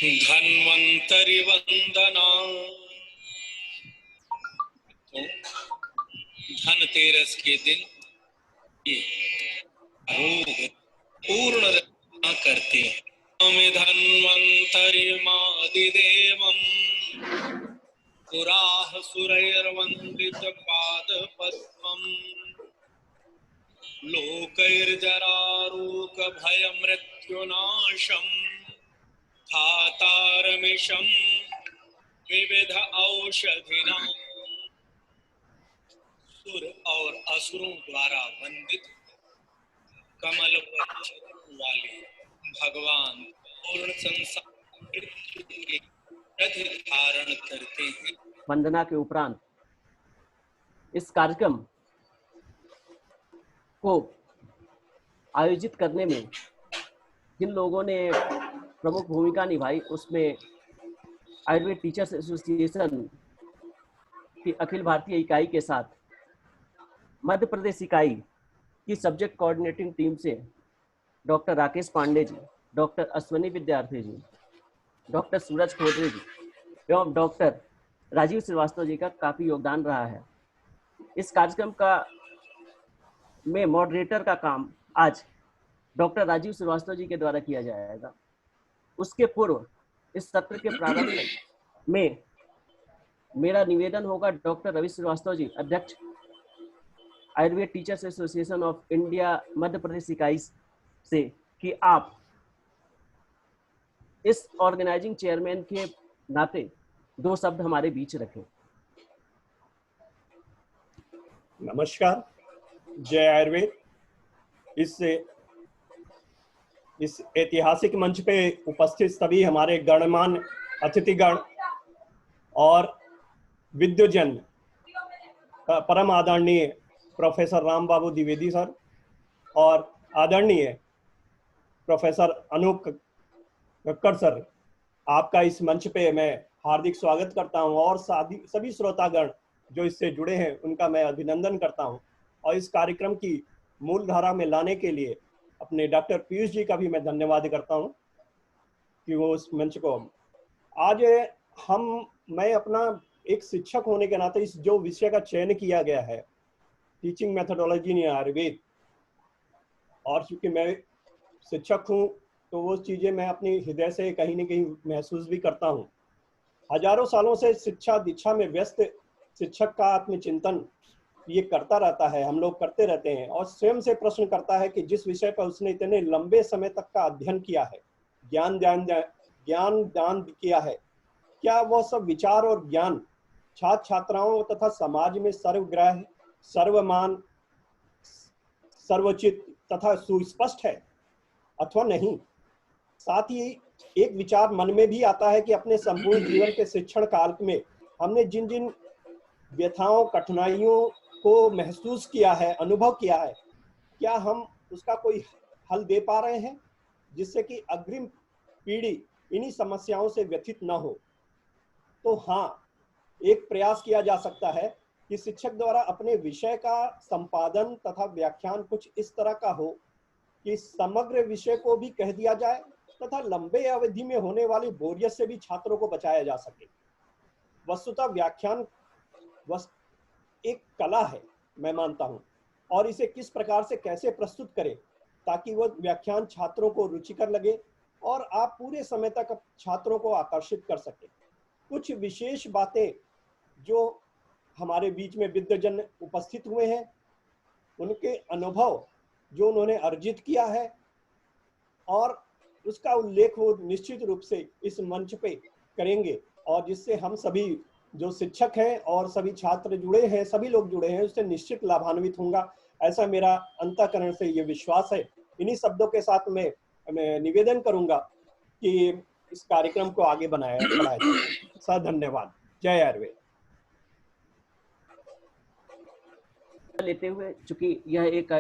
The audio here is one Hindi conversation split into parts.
धन्वंतरि वंदना। तो धनतेरस के दिन ये रोग पूर्ण रचना करते हैं। धन्वंतरिमादिदेवं पुराः सुरैर्वन्दित पादपद्मम् लोकैर्जरारोग भयमृत्युनाशम् धातारमिषं विविध औषधिनां सुर और असुरों द्वारा वंदित कमल वाले भगवान पूर्ण संसार मृत्यु के रथ धारण करते हैं। वंदना के उपरांत इस कार्यक्रम को आयोजित करने में जिन लोगों ने प्रमुख भूमिका निभाई उसमें आयुर्वेद टीचर्स एसोसिएशन की अखिल भारतीय इकाई के साथ मध्य प्रदेश इकाई की सब्जेक्ट कोऑर्डिनेटिंग टीम से डॉक्टर राकेश पांडे जी, डॉक्टर अश्वनी विद्यार्थी जी, डॉक्टर सूरज खोदरे जी एवं डॉक्टर राजीव श्रीवास्तव जी का काफ़ी योगदान रहा है। इस कार्यक्रम का में मॉडरेटर का काम आज डॉक्टर राजीव श्रीवास्तव जी के द्वारा किया जाएगा। उसके पूर्व इस सत्र के प्रारंभ में मेरा निवेदन होगा डॉक्टर रवि श्रीवास्तव जी, अध्यक्ष Ayurveda teachers association of India Madhya Pradesh इकाई से, कि आप इस ऑर्गेनाइजिंग चेयरमैन के नाते दो शब्द हमारे बीच रखें। नमस्कार, जय आयुर्वेद। इस ऐतिहासिक मंच पे उपस्थित सभी हमारे गणमान्य अतिथिगण और विद्वजन, परम आदरणीय प्रोफेसर राम बाबू द्विवेदी सर और आदरणीय प्रोफेसर अनूप कक्कड़ सर, आपका इस मंच पे मैं हार्दिक स्वागत करता हूं और सभी श्रोतागण जो इससे जुड़े हैं उनका मैं अभिनंदन करता हूं। और इस कार्यक्रम की मूल धारा में लाने के लिए अपने डॉक्टर पीयूष जी का भी मैं धन्यवाद करता हूं कि वो उस मंच को आज मैं अपना एक शिक्षक होने के नाते इस जो विषय का चयन किया गया है, टीचिंग मेथोडोलॉजी इन आयुर्वेद, और चूंकि मैं शिक्षक हूं तो वो चीज़ें मैं अपनी हृदय से कहीं न कहीं महसूस भी करता हूं। हजारों सालों से शिक्षा दीक्षा में व्यस्त शिक्षक का आत्मचिंतन ये करता रहता है, हम लोग करते रहते हैं और स्वयं से प्रश्न करता है कि जिस विषय पर उसने इतने लंबे समय तक का अध्ययन किया है, ज्ञान दान किया है, क्या वह सब विचार और ज्ञान छात्र छात्राओं तथा समाज में सर्वग्राह्य, सर्वमान, सर्वोचित तथा सुस्पष्ट है अथवा नहीं। साथ ही एक विचार मन में भी आता है कि अपने संपूर्ण जीवन के शिक्षण काल में हमने जिन जिन व्यथाओं, कठिनाइयों को महसूस किया है, अनुभव किया है, क्या हम उसका कोई हल दे पा रहे हैं जिससे कि अग्रिम पीढ़ी इन्हीं समस्याओं से व्यथित न हो। तो हाँ, एक प्रयास किया जा सकता है कि शिक्षक द्वारा अपने विषय का संपादन तथा व्याख्यान कुछ इस तरह का हो कि समग्र विषय को भी कह दिया जाए तथा लंबे अवधि में होने वाली बोरियत से भी छात्रों को बचाया जा सके। वस्तुतः व्याख्यान एक कला है, मैं मानता हूं, और इसे किस प्रकार से कैसे प्रस्तुत करें ताकि वह व्याख्यान छात्रों को रुचिकर लगे और आप पूरे समय तक छात्रों को आकर्षित कर सके। कुछ विशेष बातें जो हमारे बीच में विद्वजन उपस्थित हुए हैं, उनके अनुभव जो उन्होंने अर्जित किया है और उसका उल्लेख वो निश्चित रूप से इस मंच पे करेंगे, और जिससे हम सभी जो शिक्षक हैं और सभी छात्र जुड़े हैं, सभी लोग जुड़े हैं, उससे निश्चित लाभान्वित होंगे, ऐसा मेरा अंतःकरण से ये विश्वास है। इन्हीं शब्दों के साथ मैं निवेदन करूंगा कि इस कार्यक्रम को आगे बढ़ाया जाए। सर धन्यवाद। जय आयुर्वेद। लेते हुए, चूंकि यह एक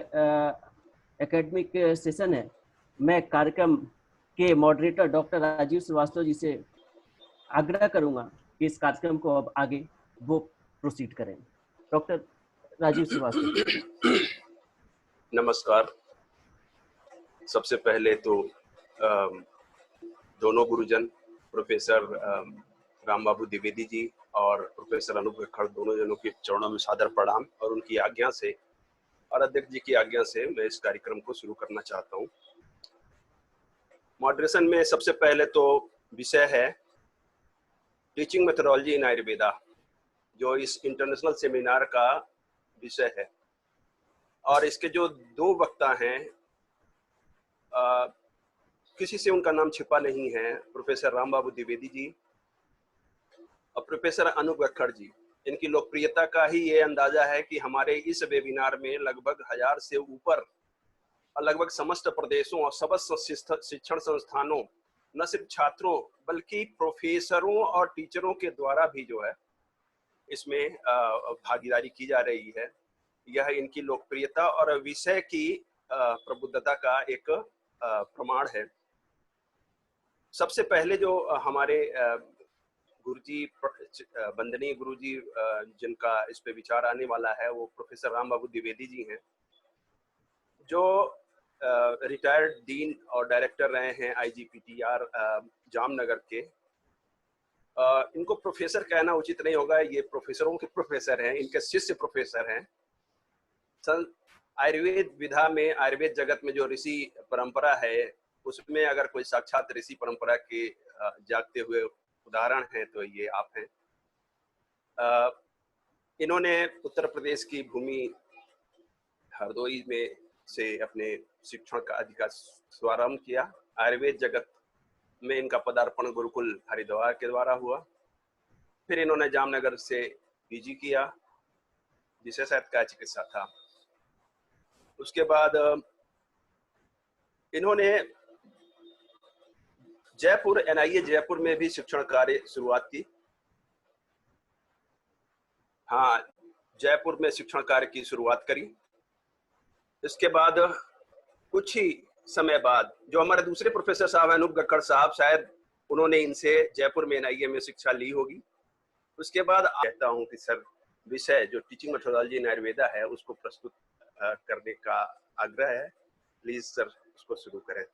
एकेडमिक सेशन है, मैं कार्यक्रम के मॉडरेटर डॉक्टर राजीव श्रीवास्तव जी से आग्रह करूंगा कि इस कार्यक्रम को अब आगे वो प्रोसीड करें। डॉक्टर राजीव श्रीवास्तव। नमस्कार। सबसे पहले तो दोनों गुरुजन प्रोफेसर राम बाबू द्विवेदी जी और प्रोफेसर अनूप गक्खड़ दोनों जनों के चरणों में सादर प्रणाम और उनकी आज्ञा से और अध्यक्ष जी की आज्ञा से मैं इस कार्यक्रम को शुरू करना चाहता हूँ। मॉडरेशन में सबसे पहले तो विषय है टीचिंग मेथोडोलॉजी इन आयुर्वेदा, जो इस इंटरनेशनल सेमिनार का विषय है। और इसके जो दो वक्ता हैं, किसी से उनका नाम छिपा नहीं है, प्रोफेसर राम बाबू द्विवेदी जी और प्रोफेसर अनूप गक्खड़ जी। इनकी लोकप्रियता का ही ये अंदाजा है कि हमारे इस वेबिनार में लगभग 1000 से ऊपर और लगभग समस्त प्रदेशों और समस्त शिक्षण संस्थानों, न सिर्फ छात्रों बल्कि प्रोफेसरों और टीचरों के द्वारा भी जो है इसमें भागीदारी की जा रही है। यह इनकी लोकप्रियता और विषय की प्रबुद्धता का एक प्रमाण है। सबसे पहले जो हमारे गुरुजी, वंदनीय गुरुजी जिनका इस पे विचार आने वाला है, वो प्रोफेसर राम बाबू द्विवेदी जी हैं, जो रिटायर्ड डीन और डायरेक्टर रहे हैं IGPTR जामनगर के। इनको प्रोफेसर कहना उचित नहीं होगा, ये प्रोफेसरों के प्रोफेसर हैं, इनके शिष्य प्रोफेसर हैं। आयुर्वेद विधा में, आयुर्वेद जगत में जो ऋषि परंपरा है, उसमें अगर कोई साक्षात ऋषि परंपरा के जागते हुए उदाहरण हैं तो ये आप हैं। इन्होंने उत्तर प्रदेश की भूमि हरदोई में से अपने शिक्षण का अधिकार शुभारंभ किया। आयुर्वेद जगत में इनका पदार्पण गुरुकुल हरिद्वार के द्वारा हुआ। फिर इन्होंने जामनगर से PG किया, विशेषज्ञ चिकित्सा था। उसके बाद इन्होंने जयपुर, NIA जयपुर में भी शिक्षण कार्य शुरुआत की। हाँ, जयपुर में शिक्षण कार्य की शुरुआत करी। इसके बाद कुछ ही समय बाद जो हमारे दूसरे प्रोफेसर साहब अनूप गक्खड़ साहब, शायद उन्होंने इनसे जयपुर में NIA में शिक्षा ली होगी। उसके बाद कहता हूँ कि सर विषय जो टीचिंग मेथोडोलॉजी इन आयुर्वेदा है उसको प्रस्तुत करने का आग्रह है। प्लीज सर उसको शुरू करें।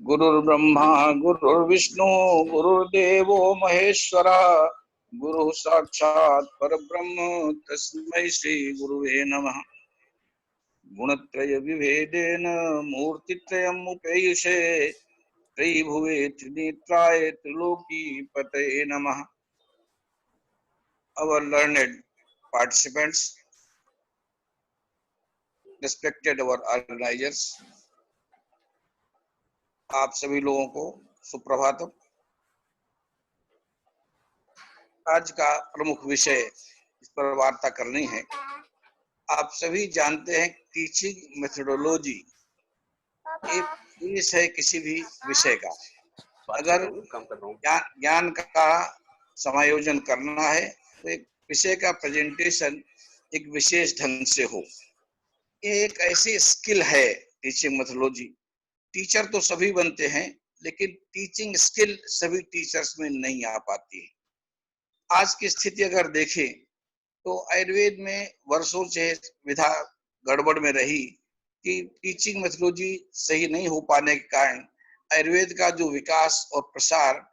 गुरुर्ब्रह्मा गुरुर्विष्णु गुरुर्देवो महेश्वरा गुरु साक्षात् परब्रह्म तस्मै श्री गुरुवे नमः। गुणत्रय विभेदेन मूर्तित्रयम् उपेयुषे त्रिभुवे त्रिनेत्राय त्रिलोकी पतये नमः। Our learned participants, respected our organizers, आप सभी लोगों को सुप्रभातम। आज का प्रमुख विषय इस पर वार्ता करनी है। आप सभी जानते हैं टीचिंग मेथोडोलॉजी एक बेस है किसी भी विषय का। अगर ज्ञान का समायोजन करना है तो एक विषय का प्रेजेंटेशन एक विशेष ढंग से हो। ये एक ऐसी स्किल है टीचिंग मेथोडोलॉजी। टीचर तो सभी बनते हैं, लेकिन टीचिंग स्किल सभी टीचर्स में नहीं आ पाती है। आज की स्थिति अगर देखें तो आयुर्वेद में वर्षों से विधा गड़बड़ में रही कि टीचिंग मेथोडोलॉजी सही नहीं हो पाने के कारण आयुर्वेद का जो विकास और प्रसार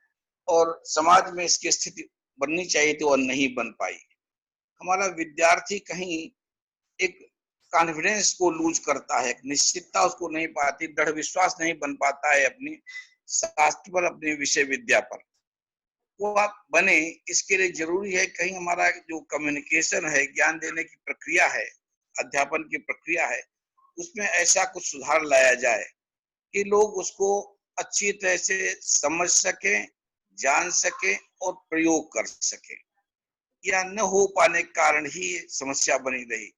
और समाज में इसकी स्थिति बननी चाहिए तो वह नहीं बन पाई। हमारा विद्यार्थी कहीं एक कॉन्फिडेंस को लूज करता है, निश्चितता उसको नहीं पाती, दृढ़ विश्वास नहीं बन पाता है अपनी शास्त्र पर, अपनी विषय विद्या पर। वो आप बने, इसके लिए जरूरी है कहीं हमारा जो कम्युनिकेशन है, ज्ञान देने की प्रक्रिया है, अध्यापन की प्रक्रिया है, उसमें ऐसा कुछ सुधार लाया जाए कि लोग उसको अच्छी तरह से समझ सके, जान सके और प्रयोग कर सके। या न हो पाने के कारण ही समस्या बनी रही।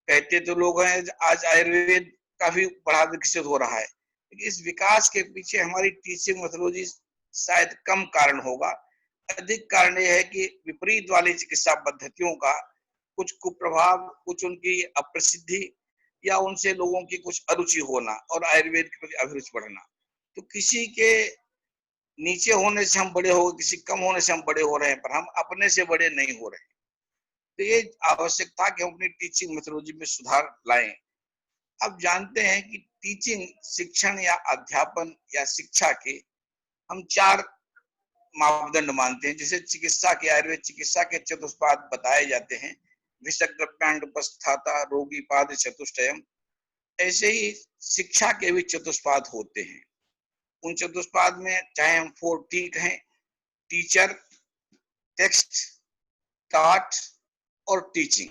कहते तो लोग हैं आज आयुर्वेद काफी बड़ा विकसित हो रहा है, लेकिन इस विकास के पीछे हमारी टीचिंग मेथोडोलॉजी शायद कम कारण होगा। अधिक कारण यह है कि विपरीत वाली चिकित्सा पद्धतियों का कुछ कुप्रभाव, कुछ उनकी अप्रसिद्धि या उनसे लोगों की कुछ अरुचि होना और आयुर्वेद के प्रति अभिरुचि बढ़ना। तो किसी के नीचे होने से हम बड़े हो, किसी कम होने से हम बड़े हो रहे हैं, पर हम अपने से बड़े नहीं हो रहे। तो ये आवश्यकता कि हम अपनी टीचिंग मेथोडोलॉजी में सुधार लाएं। अब जानते हैं कि टीचिंग, शिक्षण या अध्यापन या शिक्षा के हम 4 मापदंड मानते हैं। जैसे चिकित्सा के, आयुर्वेद चिकित्सा के चतुष्पाद बताए जाते हैं, विषग्रप्याण्डोपस्थाता, रोगीपाद चतुष्टयम। ऐसे ही शिक्षा के भी चतुष्पाद होते हैं। उन चतुष्पाद में चाहे हम 4 T कहें, टीचर, टेक्स्ट, टाट और टीचिंग,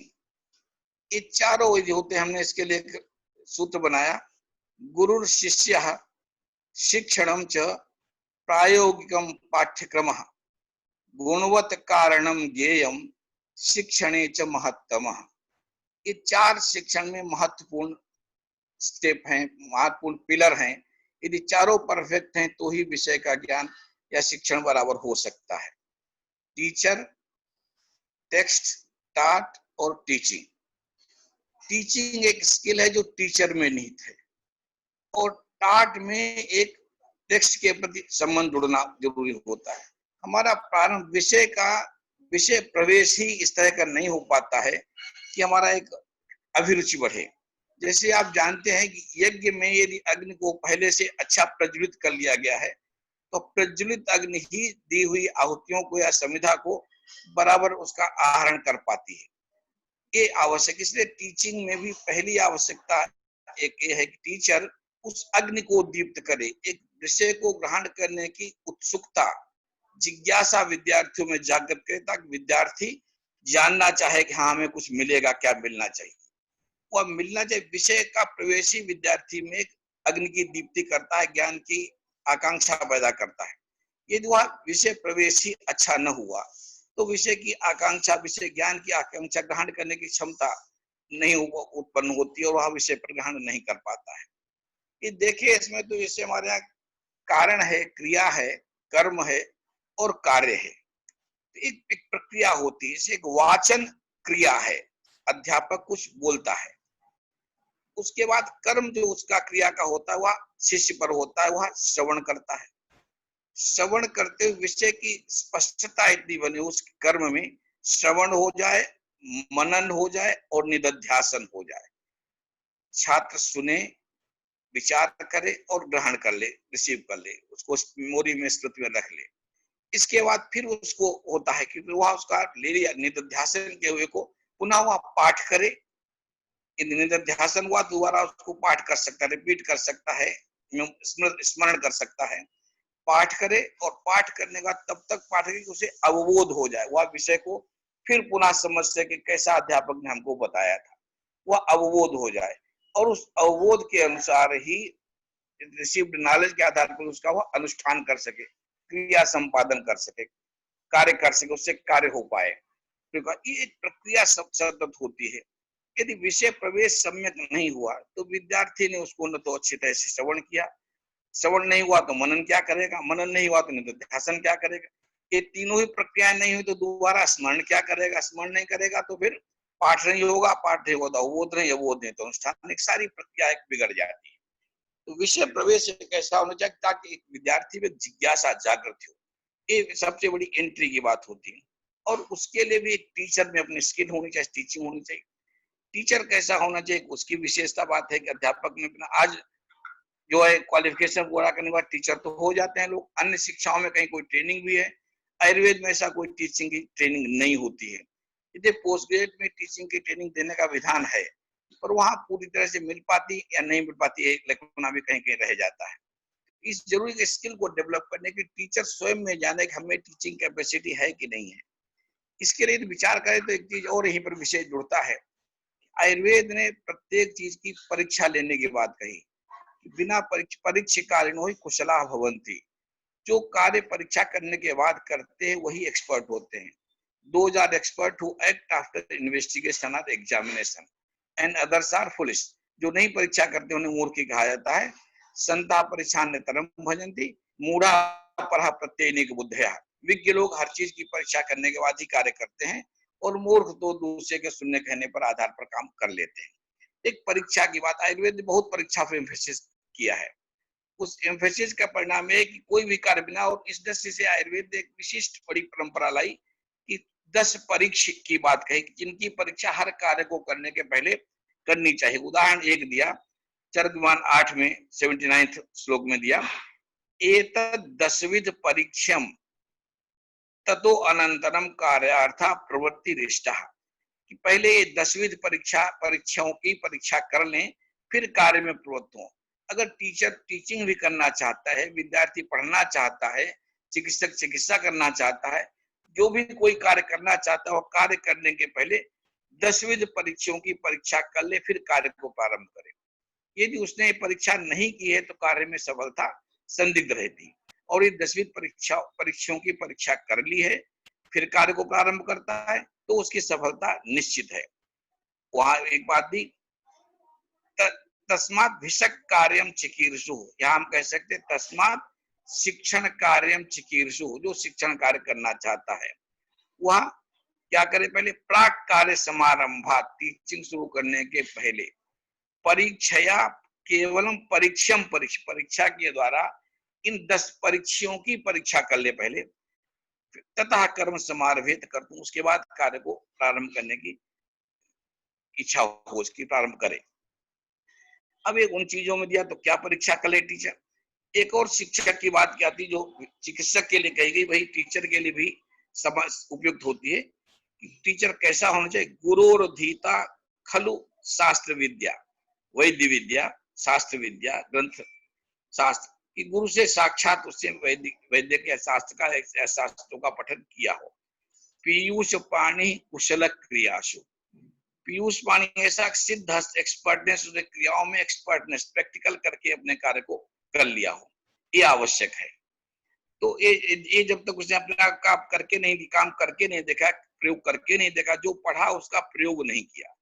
ये चारों विधि होते हैं। हमने इसके लिए एक सूत्र बनाया, गुरुर शिष्यः शिक्षणम च प्रायोगिकम पाठ्यक्रमः गुणवत् कारणम ज्ञेयम शिक्षणे च महत्तमः। ये 4 शिक्षण में महत्वपूर्ण स्टेप हैं, महत्वपूर्ण पिलर हैं। यदि चारों परफेक्ट हैं तो ही विषय का ज्ञान या शिक्षण बराबर हो सकता है। टीचर, टेक्स्ट, टाट और टीचिंग। टीचिंग एक स्किल है जो टीचर में निहित है, और टाट में एक टेक्स्ट के प्रति संबंध जुड़ना जरूरी होता है। हमारा प्रारंभ विषय प्रवेश ही इस तरह का नहीं हो पाता है कि हमारा एक अभिरुचि बढ़े। जैसे आप जानते हैं कि यज्ञ में यदि अग्नि को पहले से अच्छा प्रज्वलित कर लिया गया है, तो प्रज्वलित अग्नि ही दी हुई आहुतियों को या समिधा को बराबर उसका आहरण कर पाती है। ये आवश्यक, इसलिए टीचिंग में भी पहली आवश्यकता एक ये है कि टीचर उस अग्नि को दीप्त करे। एक विषय को ग्रहण करने की उत्सुकता, जिज्ञासा विद्यार्थियों में जागृत करे, ताकि विद्यार्थी जानना चाहे कि हाँ हमें कुछ मिलेगा, क्या मिलना चाहिए, वह मिलना चाहिए। विषय का प्रवेश ही विद्यार्थी में एक अग्नि की दीप्ति करता है, ज्ञान की आकांक्षा पैदा करता है। यदि वह विषय प्रवेश ही अच्छा न हुआ तो विषय की आकांक्षा, विषय ज्ञान की आकांक्षा ग्रहण करने की क्षमता नहीं उत्पन्न होती और वह विषय पर ग्रहण नहीं कर पाता है। ये देखिए, इसमें तो जैसे हमारे यहाँ कारण है, क्रिया है, कर्म है और कार्य है। एक प्रक्रिया होती है, एक वाचन क्रिया है, अध्यापक कुछ बोलता है, उसके बाद कर्म जो उसका क्रिया का होता है वह शिष्य पर होता है, वह श्रवण करता है। श्रवण करते हुए विषय की स्पष्टता इतनी बने उस कर्म में, श्रवण हो जाए, मनन हो जाए और निदिध्यासन हो जाए। छात्र सुने, विचार करे और ग्रहण कर ले, रिसीव कर ले, उसको मेमोरी में, स्मृति में रख ले। इसके बाद फिर उसको होता है कि वह उसका ले लिया, निदिध्यासन के हुए को पुनः वह पाठ करे। निदिध्यासन हुआ, दोबारा उसको पाठ कर सकता है, रिपीट कर सकता है, स्मरण कर सकता है। पाठ करे और पाठ करने का तब तक पाठ करे कि उसे अवबोध हो जाए, वह विषय को फिर पुनः समझ सके कैसा अध्यापक ने हमको बताया था, वह अवबोध हो जाए और उस अवबोध के अनुसार ही रिसीव्ड नॉलेज के आधार पर उसका वह अनुष्ठान कर सके, क्रिया संपादन कर सके, कार्य कर सके, उससे कार्य हो पाए। तो ये एक प्रक्रिया सतत होती है। यदि विषय प्रवेश सम्यक नहीं हुआ तो विद्यार्थी ने उसको न तो अच्छी तरह से श्रवण किया, श्रवण नहीं हुआ तो मनन क्या करेगा, मनन नहीं हुआ तो निदिध्यासन क्या करेगा। ये तीनों ही प्रक्रियाएं नहीं हुई तो दोबारा स्मरण क्या करेगा, स्मरण नहीं करेगा तो फिर पाठ नहीं होगा, पाठ नहीं होगा अवबोध नहीं, अवबोध नहीं तो अनुष्ठान, एक सारी प्रक्रिया बिगड़ जाती है। तो विषय प्रवेश कैसा होना चाहिए ताकि एक विद्यार्थी में जिज्ञासा जागृत हो, ये सबसे बड़ी एंट्री की बात होती है। और उसके लिए भी एक टीचर में अपनी स्किल होनी चाहिए, टीचिंग होनी चाहिए। टीचर कैसा होना चाहिए, उसकी विशेषता बात है कि अध्यापक में अपना आज जो है क्वालिफिकेशन पूरा करने के बाद टीचर तो हो जाते हैं लोग। अन्य शिक्षाओं में कहीं कोई ट्रेनिंग भी है, आयुर्वेद में ऐसा कोई टीचिंग की ट्रेनिंग नहीं होती है। यदि पोस्ट ग्रेजुएट में टीचिंग की ट्रेनिंग देने का विधान है, पर वहां पूरी तरह से मिल पाती या नहीं मिल पाती है, लेकिन भी कहीं कहीं रह जाता है। इस जरूरी स्किल को डेवलप करने की टीचर स्वयं में जाने कि हमें टीचिंग कैपेसिटी है कि नहीं है। इसके लिए विचार करें तो एक चीज और यहीं पर विषय जुड़ता है। आयुर्वेद ने प्रत्येक चीज की परीक्षा लेने की बात कही, बिना परीक्षिकारिणो ही कुशला भवन्ति। जो कार्य परीक्षा करने के बाद करते हैं वही एक्सपर्ट होते हैं। Those are expert who act after investigation or examination and others are foolish। जो नहीं परीक्षा करते उन्हें मूर्ख कहा जाता है। संता परीक्षा नेतरम भजन्ति मूढ़ा परः प्रत्येनिक बुद्धया। विज्ञ लोग हर चीज की परीक्षा करने के बाद ही कार्य करते हैं, और मूर्ख तो दूसरे के सुनने कहने पर आधार पर काम कर लेते हैं। एक परीक्षा की बात, आयुर्वेद ने बहुत परीक्षा पर एम्फेसिस किया है। उस एम्फेसिस का परिणाम है कि कोई भी कार्य बिना, और इस दृष्टि से आयुर्वेद ने एक विशिष्ट बड़ी परंपरा लाई कि 10 परीक्षा की बात कही, जिनकी परीक्षा हर कार्य को करने के पहले करनी चाहिए। उदाहरण एक दिया, चरकविमान 8 में 79 श्लोक में दिया, एतद् 10विध परीक्षम ततो अनंतरम कार्यार्था प्रवृत्ति रिष्टा, कि पहले 10विध परीक्षाओं की परीक्षा कर लें, फिर कार्य में प्रवृत्त हो। अगर टीचर टीचिंग भी करना चाहता है, विद्यार्थी पढ़ना चाहता है, चिकित्सक चिकित्सा करना चाहता है, जो भी कोई कार्य करना चाहता है, वो कार्य करने के पहले 10विध परीक्षाओं की परीक्षा कर ले, फिर कार्य को प्रारंभ करे। यदि उसने परीक्षा नहीं की है तो कार्य में सफलता संदिग्ध रहती, और ये 10विध परीक्षाओं की परीक्षा कर ली है, फिर कार्य को प्रारंभ करता है, तो उसकी सफलता निश्चित है। वहां एक बात दी, तस्मात् भिषक कार्यम चिकीर्षु, यहाँ हम कह सकते तस्मात् शिक्षण कार्यम चिकीर्षु, जो शिक्षण कार्य करना चाहता है वह क्या करे, पहले प्राक कार्य समारंभा, टीचिंग शुरू करने के पहले परीक्षया केवलम परीक्षम परीक्षा के द्वारा इन 10 परीक्षाओं की परीक्षा कर ले पहले, तथा कर्म समारभित कर दूं, उसके बाद कार्य को प्रारंभ करने की इच्छा हो, उसकी प्रारंभ करे। अब एक उन चीजों में दिया तो क्या परीक्षा कर ले टीचर। एक और शिक्षक की बात क्या थी, जो चिकित्सक के लिए कही गई, वही टीचर के लिए भी समझ उपयुक्त होती है कि टीचर कैसा होना चाहिए। गुरोर्धीता खलु शास्त्र विद्या, वैद्य विद्या, शास्त्र विद्या, ग्रंथ शास्त्र, कि गुरु से साक्षात उससे वैद्य के शास्त्र का शास्त्रों का पठन किया हो। पीयूष पाणी कुशल क्रियाशु, पीयूष पाणी ऐसा सिद्ध एक्सपर्टनेस, उसने क्रियाओं में एक्सपर्टनेस प्रैक्टिकल करके अपने कार्य को कर लिया हो, ये आवश्यक है। तो ये जब तक उसने अपना काम करके नहीं देखा, प्रयोग करके नहीं देखा, जो पढ़ा उसका प्रयोग नहीं किया,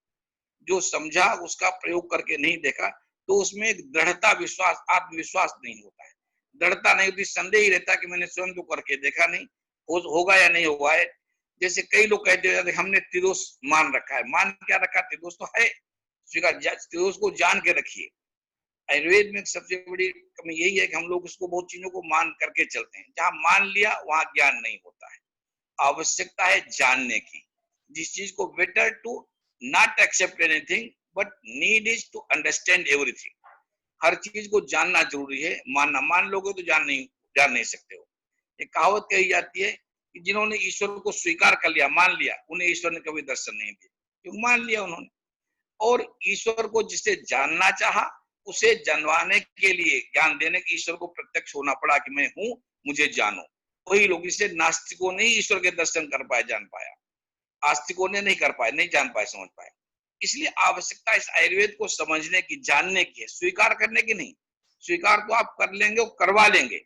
जो समझा उसका प्रयोग करके नहीं देखा, तो उसमें एक दृढ़ता, विश्वास, आत्मविश्वास नहीं होता है। दृढ़ता नहीं होती, संदेह ही रहता कि मैंने स्वयं तो करके देखा नहीं, होगा या नहीं होगा है। जैसे कई लोग कहते हैं हमने त्रिदोष मान रखा है। मान क्या रखा, त्रिदोष तो है, स्वीकार, त्रिदोष को जान के रखिए। आयुर्वेद में सबसे बड़ी कमी यही है कि हम लोग उसको बहुत चीजों को मान करके चलते हैं। जहां मान लिया वहां ज्ञान नहीं होता है। आवश्यकता है जानने की, जिस चीज को better to not accept anything but need is to understand everything. हर चीज को जानना जरूरी है, मानना, मान लोगे तो जान नहीं सकते हो। एक कहावत कही जाती है कि जिन्होंने ईश्वर को स्वीकार कर लिया, मान लिया, उन्हें ईश्वर ने कभी दर्शन नहीं दिया, क्योंकि मान लिया उन्होंने। और ईश्वर को जिसे जानना चाहा, उसे जानवाने के लिए, ज्ञान देने के ईश्वर को प्रत्यक्ष होना पड़ा कि मैं हूं, मुझे जानो। वही लोग, इसे नास्तिकों ने ईश्वर के दर्शन कर पाए, जान पाया, आस्तिकों ने नहीं कर पाए, नहीं जान पाए, समझ पाए। इसलिए आवश्यकता इस आयुर्वेद को समझने की, जानने की है, स्वीकार करने की नहीं। स्वीकार तो आप कर लेंगे और करवा लेंगे,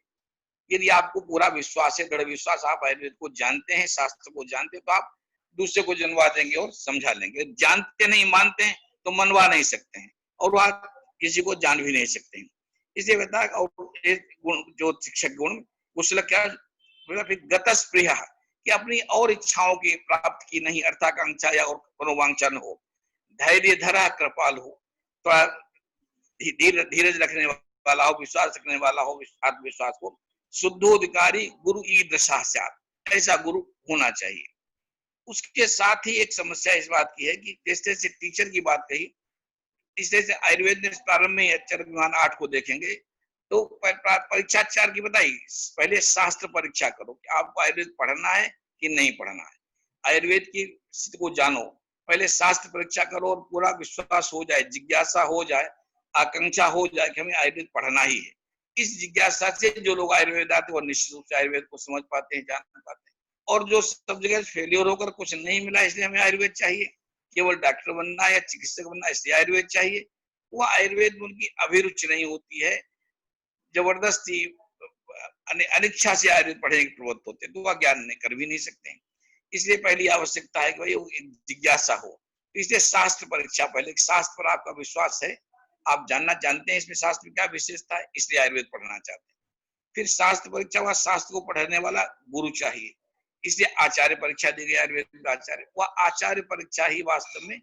यदि आपको पूरा विश्वास है, दृढ़ विश्वास, आप आयुर्वेद को जानते हैं, शास्त्र को जानते हैं, तो आप दूसरे को जनवा देंगे और समझा लेंगे। जानते नहीं, मानते हैं तो मनवा नहीं सकते हैं, और वह किसी को जान भी नहीं सकते हैं। इसलिए बता, और एक गुण जो शिक्षक गुण, कुशल क्या, फिर गतस्पृहा, कि अपनी और इच्छाओं की प्राप्त की नहीं, अर्थाकांक्षा या और मनोवांछा न हो। धैर्य धरा कृपाल हो, थोड़ा धीरज रखने वाला हो, विश्वास रखने वाला हो, आत्मविश्वास को। शुद्धोधिकारी गुरु ईदृशा स्यात्, ऐसा गुरु होना चाहिए। उसके साथ ही एक समस्या इस बात की है कि जैसे से टीचर की बात कही, इस तरह से आयुर्वेद ने प्रारंभ में चरकविमान 8 को देखेंगे तो परीक्षा 4 की बताई, पहले शास्त्र परीक्षा करो कि आपको आयुर्वेद पढ़ना है कि नहीं पढ़ना है। आयुर्वेद की स्थिति को जानो, पहले शास्त्र परीक्षा करो, और पूरा विश्वास हो जाए, जिज्ञासा हो जाए, आकांक्षा हो जाए कि हमें आयुर्वेद पढ़ना ही है। इस जिज्ञासा से जो लोग आयुर्वेद आते हैं वो निश्चित रूप से आयुर्वेद को समझ पाते हैं, जान पाते हैं। और जो सब जगह फेलियर होकर कुछ नहीं मिला, इसलिए हमें आयुर्वेद चाहिए, केवल डॉक्टर बनना या चिकित्सक बनना, इसलिए आयुर्वेद चाहिए, वो आयुर्वेद में उनकी अभिरुचि नहीं होती है, जबरदस्ती अनिच्छा से आयुर्वेद पढ़ने के प्रवृत्त होते हैं, तो वह ज्ञान नहीं कर भी नहीं सकते हैं। इसलिए पहली आवश्यकता है कि भाई एक जिज्ञासा हो। इसलिए शास्त्र परीक्षा पहले, शास्त्र पर आपका विश्वास है, आप जानते हैं इसमें शास्त्र में क्या विशेषता है, इसलिए आयुर्वेद पढ़ना चाहते हैं। फिर शास्त्र परीक्षा हुआ, शास्त्र को पढ़ाने वाला गुरु चाहिए, इसलिए आचार्य परीक्षा दी गई आयुर्वेद में आचार्य। वह आचार्य परीक्षा ही वास्तव में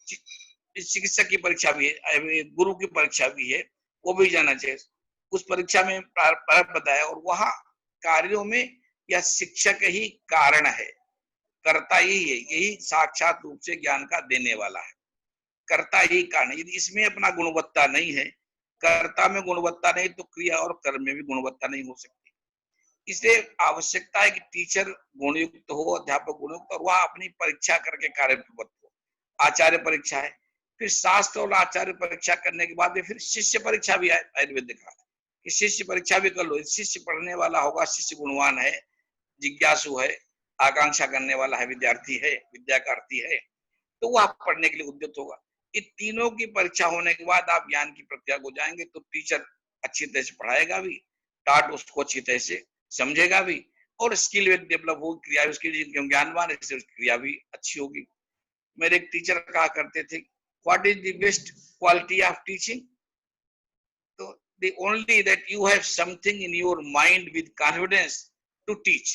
चिकित्सक की परीक्षा भी है, गुरु की परीक्षा भी है, वो भी जाना चाहिए। उस परीक्षा में प्रारंभ बताया, और वहां कार्यों में यह शिक्षक ही कारण है, कर्ता ही है, यही साक्षात रूप से ज्ञान का देने वाला है, कर्ता ही कारण। यदि इसमें अपना गुणवत्ता नहीं है, कर्ता में गुणवत्ता नहीं, तो क्रिया और कर्म में भी गुणवत्ता नहीं हो सकती। इसलिए आवश्यकता है कि टीचर गुणयुक्त हो, अध्यापक गुणयुक्त, और वह अपनी परीक्षा करके कार्य प्रवृत्त हो। आचार्य परीक्षा है, फिर शास्त्र और आचार्य परीक्षा करने के बाद फिर शिष्य परीक्षा भी आयुर्वेद दिखा कि शिष्य परीक्षा भी कर लो। शिष्य पढ़ने वाला होगा, शिष्य गुणवान है, जिज्ञासु है, आकांक्षा करने वाला है, विद्यार्थी है, विद्यार्थी है, तो वह पढ़ने के लिए उद्यत होगा। ये तीनों की परीक्षा होने के बाद आप ज्ञान की प्रक्रिया को जाएंगे, तो टीचर अच्छी तरह से पढ़ाएगा भी, टाट उसको अच्छी तरह से समझेगा भी, और स्किल डेवलप होगी, क्रिया उसकी ज्ञानवान है, क्रिया भी अच्छी होगी। मेरे एक टीचर कहा करते थे, what is the best quality of teaching? तो the only that you have something in your mind with confidence to teach.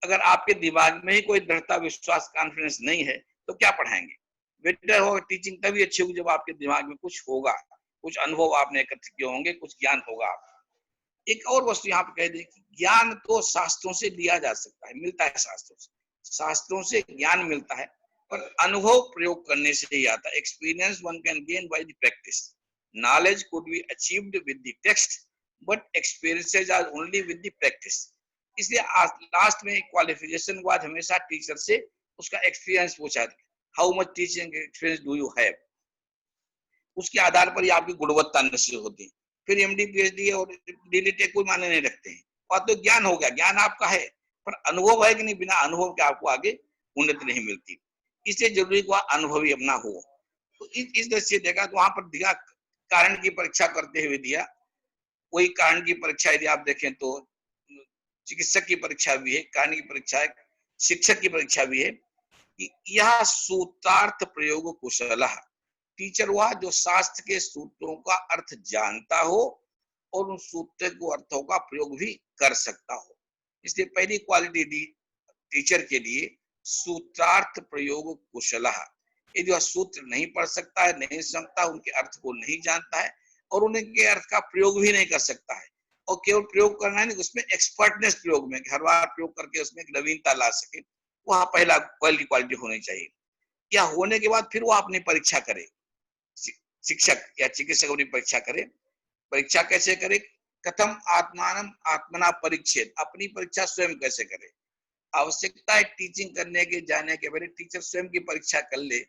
अगर आपके दिमाग में ही कोई दृढ़ता, विश्वास, कॉन्फिडेंस नहीं है, तो क्या पढ़ाएंगे? बेटर होगा टीचिंग तभी अच्छी होगी जब आपके दिमाग में कुछ होगा, कुछ अनुभव आपने एकत्र किए होंगे, कुछ ज्ञान होगा आपका। एक और वस्तु यहाँ पे कह दें कि ज्ञान तो शास्त्रों से लिया जा सकता है, मिलता है शास्त्रों से ज्ञान मिलता है, पर अनुभव प्रयोग करने से ही आता है। Experience one can gain by the practice. Knowledge could be achieved with the text, but experiences are only with the practice. इसलिए लास्ट में क्वालिफिकेशन के बाद हमेशा टीचर से उसका एक्सपीरियंस पूछा जाता है, how much teaching experience do you have. उसके आधार पर ही आपकी गुणवत्ता निश्चित होती है। फिर एमडी, पीएचडी और डीलिट कोई माने नहीं रखते हैं, और तो ज्ञान हो गया, ज्ञान आपका है, पर अनुभव है कि नहीं? बिना अनुभव के आपको आगे उन्नति नहीं मिलती। इसलिए जरूरी हुआ अनुभवी अपना हो। तो इस दृष्टि से देखा तो वहां पर दिया कारण की परीक्षा करते हुए दिया। वही कारण की परीक्षा यदि आप देखें तो चिकित्सक की परीक्षा भी है, कारण की परीक्षा है, शिक्षक की परीक्षा भी है। यह सूत्रार्थ प्रयोग कुशल, टीचर वह जो शास्त्र के सूत्रों का अर्थ जानता हो और उन सूत्र को अर्थों का प्रयोग भी कर सकता हो। इसलिए पहली क्वालिटी दी टीचर के लिए, सूत्रार्थ प्रयोग कुशल। यदि वह सूत्र नहीं पढ़ सकता है, नहीं समझता, उनके अर्थ को नहीं जानता है और उनके अर्थ का प्रयोग भी नहीं कर सकता है, और केवल प्रयोग करना है, उसमें एक्सपर्टनेस प्रयोग में, हर बार प्रयोग करके उसमें एक नवीनता ला सके, वहां पहला पहली क्वालिटी होनी चाहिए। या होने के बाद फिर वो अपनी परीक्षा करे, शिक्षक या चिकित्सक अपनी परीक्षा करे। परीक्षा कैसे करे? कथम आत्मानम आत्मना परीक्षेत, अपनी परीक्षा स्वयं कैसे करे। आवश्यकता है टीचिंग करने के जाने के पहले टीचर स्वयं की परीक्षा कर ले,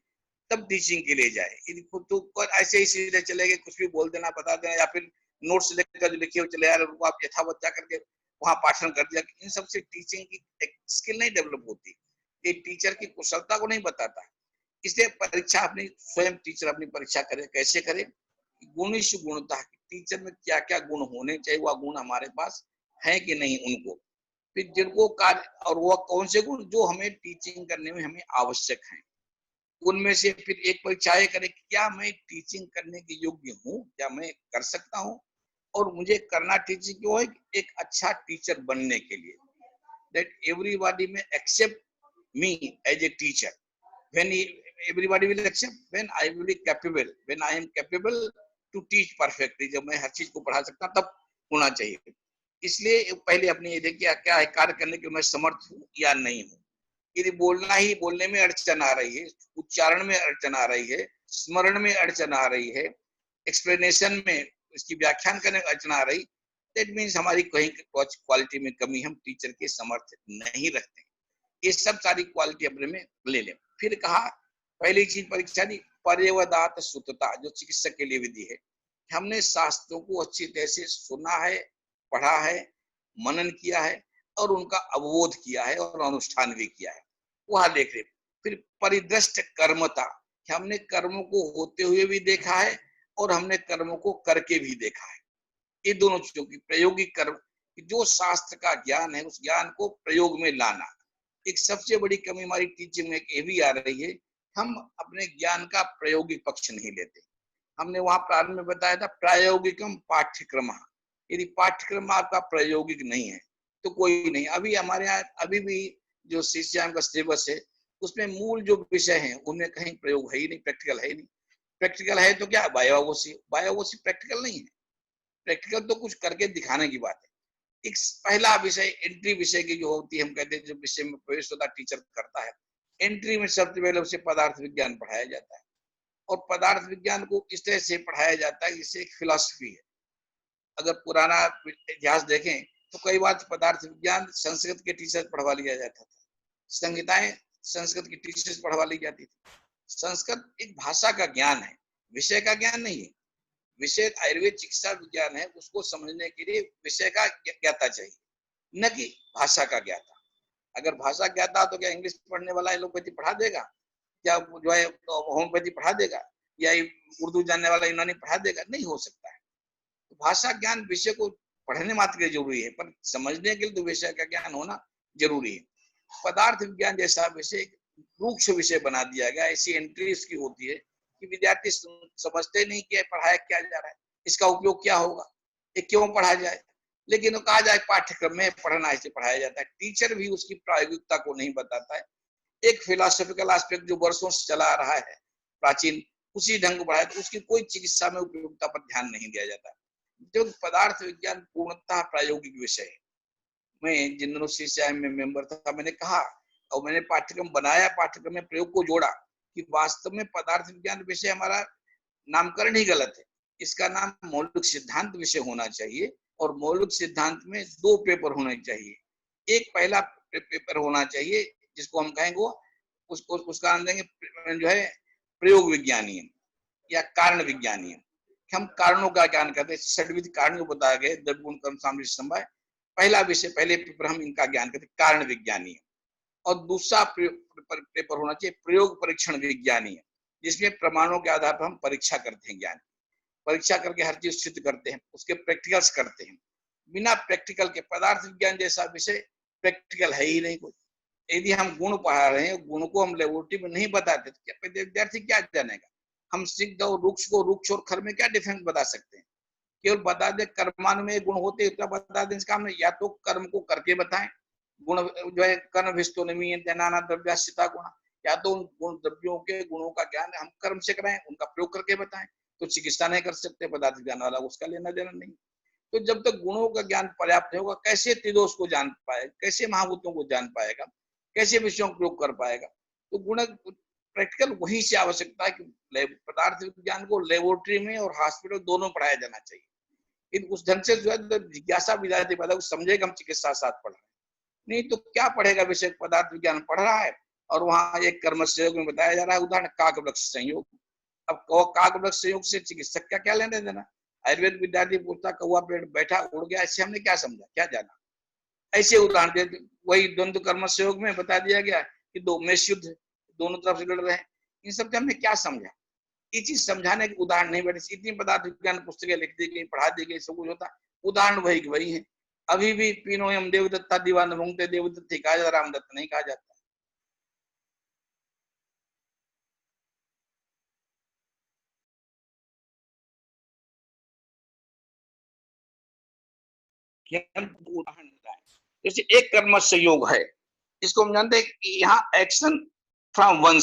तब टीचिंग के लिए जाए। यदि खुद तो ऐसे ही सीधे चले गए, कुछ भी बोल देना, बता देना, या फिर नोट्स लेकर जो लिखे हुए चले यार उनको आप यथावत जा करके वहां पाठन कर दिया, इन सबसे टीचिंग की एक स्किल नहीं डेवलप होती, ये टीचर की कुशलता को नहीं बताता। इसलिए परीक्षा अपनी स्वयं टीचर अपनी परीक्षा करे। कैसे करे? गुणिश गुणता, टीचर में क्या क्या गुण होने चाहिए, वह गुण हमारे पास है कि नहीं, उनको फिर जिनको कार्य, और वह कौन से गुण जो हमें टीचिंग करने में हमें आवश्यक हैं, उनमें से फिर एक परीक्षा करे, क्या मैं टीचिंग करने के योग्य हूँ, क्या मैं कर सकता हूँ, और मुझे करना टीचिंग क्यों है? एक अच्छा टीचर बनने के लिए, that everybody may accept me as a teacher, when everybody will accept, when I will be capable, when I am capable to teach perfectly, जब मैं हर चीज को पढ़ा सकता तब होना चाहिए। इसलिए पहले अपनी ये देखिए क्या है, कार्य करने के मैं समर्थ हूँ या नहीं हूँ। यदि बोलने में अड़चन आ रही है, उच्चारण में अड़चन आ रही है, स्मरण में अड़चन आ रही है, एक्सप्लेनेशन में इसकी व्याख्यान करने में अड़चन आ रही, दैट मीन्स हमारी कहीं क्वालिटी में कमी, हम टीचर के समर्थ नहीं रखते। ये सब सारी क्वालिटी अपने में ले लें। फिर कहा पहली चीज परीक्षा दी पर्यवदात सुतता, जो चिकित्सक के लिए विधि है, हमने शास्त्रों को अच्छी तरह से सुना है, पढ़ा है, मनन किया है और उनका अवबोध किया है और अनुष्ठान भी किया है, वह देख रहे। फिर परिदृष्ट कर्मता, हमने कर्मों को होते हुए भी देखा है और हमने कर्मों को करके भी देखा है। ये दोनों चीजों की प्रायोगिक कर्म, जो शास्त्र का ज्ञान है उस ज्ञान को प्रयोग में लाना। एक सबसे बड़ी कमी हमारी टीचिंग में ये भी आ रही है, हम अपने ज्ञान का प्रायोगिक पक्ष नहीं लेते। हमने वहां प्रारंभ में बताया था प्रायोगिकम पाठ्यक्रम, यदि पाठ्यक्रम आपका प्रायोगिक नहीं है तो कोई नहीं। अभी हमारे यहाँ अभी भी जो CCM का सिलेबस है उसमें मूल जो विषय हैं उनमें कहीं प्रयोग है ही नहीं, प्रैक्टिकल है ही नहीं। प्रैक्टिकल है तो क्या बायोगोसी, बायोगोसी प्रैक्टिकल नहीं है। प्रैक्टिकल तो कुछ करके दिखाने की बात है। एक पहला विषय एंट्री विषय की जो होती है, हम कहते हैं जो विषय में प्रवेश होता टीचर करता है, एंट्री में सबसे पहले उसे पदार्थ विज्ञान पढ़ाया जाता है। और पदार्थ विज्ञान को इस तरह से पढ़ाया जाता है जिससे एक फिलॉसफी है। अगर पुराना इतिहास देखें तो कई बार पदार्थ विज्ञान संस्कृत के टीचर पढ़वा लिया जाता था, संहिताएं संस्कृत की टीचर्स पढ़वा ली जाती थी। संस्कृत एक भाषा का ज्ञान है, विषय का ज्ञान नहीं है। विषय आयुर्वेद चिकित्सा विज्ञान है, उसको समझने के लिए विषय का ज्ञाता चाहिए, न कि भाषा का ज्ञाता। अगर भाषा ज्ञाता तो क्या इंग्लिश पढ़ने वाला एलोपैथी पढ़ा देगा, क्या जो है होम्योपैथी पढ़ा देगा, या उर्दू जानने वाला यूनानी पढ़ा देगा? नहीं हो सकता है। तो भाषा ज्ञान विषय को पढ़ने मात्र के लिए जरूरी है, पर समझने के लिए तो विषय का ज्ञान होना जरूरी है। पदार्थ विज्ञान जैसा विषय रूक्ष विषय बना दिया गया, ऐसी एंट्री इसकी होती है कि विद्यार्थी समझते नहीं कि पढ़ाया क्या जा रहा है, इसका उपयोग क्या होगा, ये क्यों पढ़ा जाए। लेकिन वो कहा जाए पाठ्यक्रम में पढ़ना ऐसे पढ़ाया जाता है, टीचर भी उसकी प्रायोगिकता को नहीं बताता है। एक फिलोसॉफिकल एस्पेक्ट जो वर्षों से चला आ रहा है प्राचीन, उसी ढंग को पढ़ाया, तो उसकी कोई चिकित्सा में उपयोगिता पर ध्यान नहीं दिया जाता। जो पदार्थ विज्ञान पूर्णतः प्रायोगिक विषय है। मैं जिन दिनों CCI में मेंबर था, मैंने कहा और मैंने पाठ्यक्रम बनाया, पाठ्यक्रम में प्रयोग को जोड़ा कि वास्तव में पदार्थ विज्ञान विषय हमारा नामकरण ही गलत है। इसका नाम मौलिक सिद्धांत विषय होना चाहिए, और मौलिक सिद्धांत में 2 पेपर होने चाहिए। एक पहला पेपर होना चाहिए जिसको हम कहेंगे उसका नाम देंगे जो है प्रयोग विज्ञानीय या कारण विज्ञानीय। हम कारणों का ज्ञान करते हैं, षड्विध कारण को बताया गया, द्रव्य गुण कर्म सामर्थ्य समवाय। पहला विषय, पहले पेपर हम इनका ज्ञान करते हैं, कारण विज्ञानीय। और दूसरा पेपर होना चाहिए प्रयोग परीक्षण विज्ञानीय, जिसमें प्रमाणों के आधार पर हम परीक्षा करते हैं, ज्ञान परीक्षा करके हर चीज सिद्ध करते हैं, उसके प्रैक्टिकल्स करते हैं। बिना प्रैक्टिकल के पदार्थ विज्ञान जैसा विषय प्रैक्टिकल है ही नहीं कोई। यदि हम गुण पढ़ा रहे हैं, गुण को हम लेबोरेटरी में नहीं बताते तो क्या विद्यार्थी क्या जानेगा। हम सिद्ध और रुक्ष को, रुक्ष और खर में क्या डिफरेंस बता सकते हैं? केवल बता दे कर्मानु में गुण होते हैं, बता दें इसका हमने, या तो कर्म को करके बताएं, गुण जो है कर्म विस्तोनमी नाना द्रव्याश्रिता गुण, या तो उन गुण द्रव्यों के गुणों का ज्ञान हम कर्म से कराएं, उनका प्रयोग करके बताएं। तो चिकित्सा नहीं कर सकते पदार्थ ज्ञान वाला, उसका लेना देना नहीं। तो जब तक गुणों का ज्ञान पर्याप्त होगा, कैसे त्रिदोष को जान पाएगा, कैसे महाभूतों को जान पाएगा, कैसे विषयों का प्रयोग कर पाएगा। तो गुण प्रैक्टिकल वहीं से आवश्यकता है कि पदार्थ विज्ञान को लेबोरेटरी में और हॉस्पिटल दोनों पढ़ाया जाना चाहिए। उस ढंग से जो है जिज्ञासा विद्यार्थी पैदा हो, समझेगा हम चिकित्सा साथ पढ़ रहे हैं। नहीं तो क्या पढ़ेगा विषय, पदार्थ विज्ञान पढ़ रहा है और वहां एक कर्म संयोग में बताया जा रहा है, उदाहरण काक वृक्ष संयोग। अब काक वृक्ष संयोग से चिकित्सक का क्या लेने देना। आयुर्वेद विद्यार्थी पूछता कौवा पेड़ बैठा उड़ गया, ऐसे हमने क्या समझा, क्या जाना। ऐसे उदाहरण दे, वही द्वंद्व कर्म संयोग में बता दिया गया कि दो में शुद्ध दोनों तरफ से लड़ रहे हैं, इन सब से हमने क्या समझा। ये चीज समझाने के उदाहरण नहीं बैठे। इतनी पदार्थ विज्ञान पुस्तकें लिख दी गई, पढ़ा दी गई, सब कुछ होता, उदाहरण वही के वही है। अभी भी पीनो यम देवदत्ता दीवान मूंगते देवदत्त कहा जाता, रामदत्त नहीं कहा जाता। उदाहरण जैसे एक कर्म संयोग है, इसको हम जानते हैं कि यहाँ action from one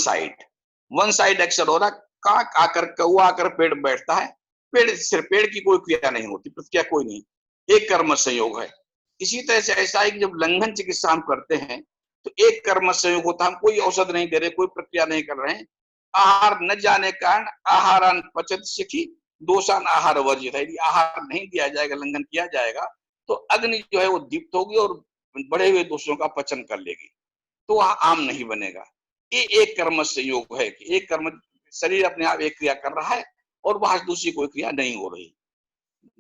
side action हो रहा, काक आकर कौआ आकर पेड़ बैठता है, पेड़ सिर्फ पेड़ की कोई क्रिया नहीं होती, प्रतिक्रिया कोई नहीं, एक कर्म संयोग है। इसी तरह से ऐसा है कि जब लंघन चिकित्सा हम करते हैं तो एक कर्म संयोग होता है, हम कोई औषध नहीं दे रहे, कोई प्रक्रिया नहीं कर रहे हैं। आहार न जाने कारण आहारान पचत शिखी दोषान आहार वर्जित है। यदि आहार नहीं दिया जाएगा, लंघन किया जाएगा, तो अग्नि जो है वो दीप्त होगी और बढ़े हुए दोषों का पचन कर लेगी, तो वह आम नहीं बनेगा। ये एक कर्म संयोग है कि एक कर्म, शरीर अपने आप एक क्रिया कर रहा है और वहां दूसरी कोई क्रिया नहीं हो रही।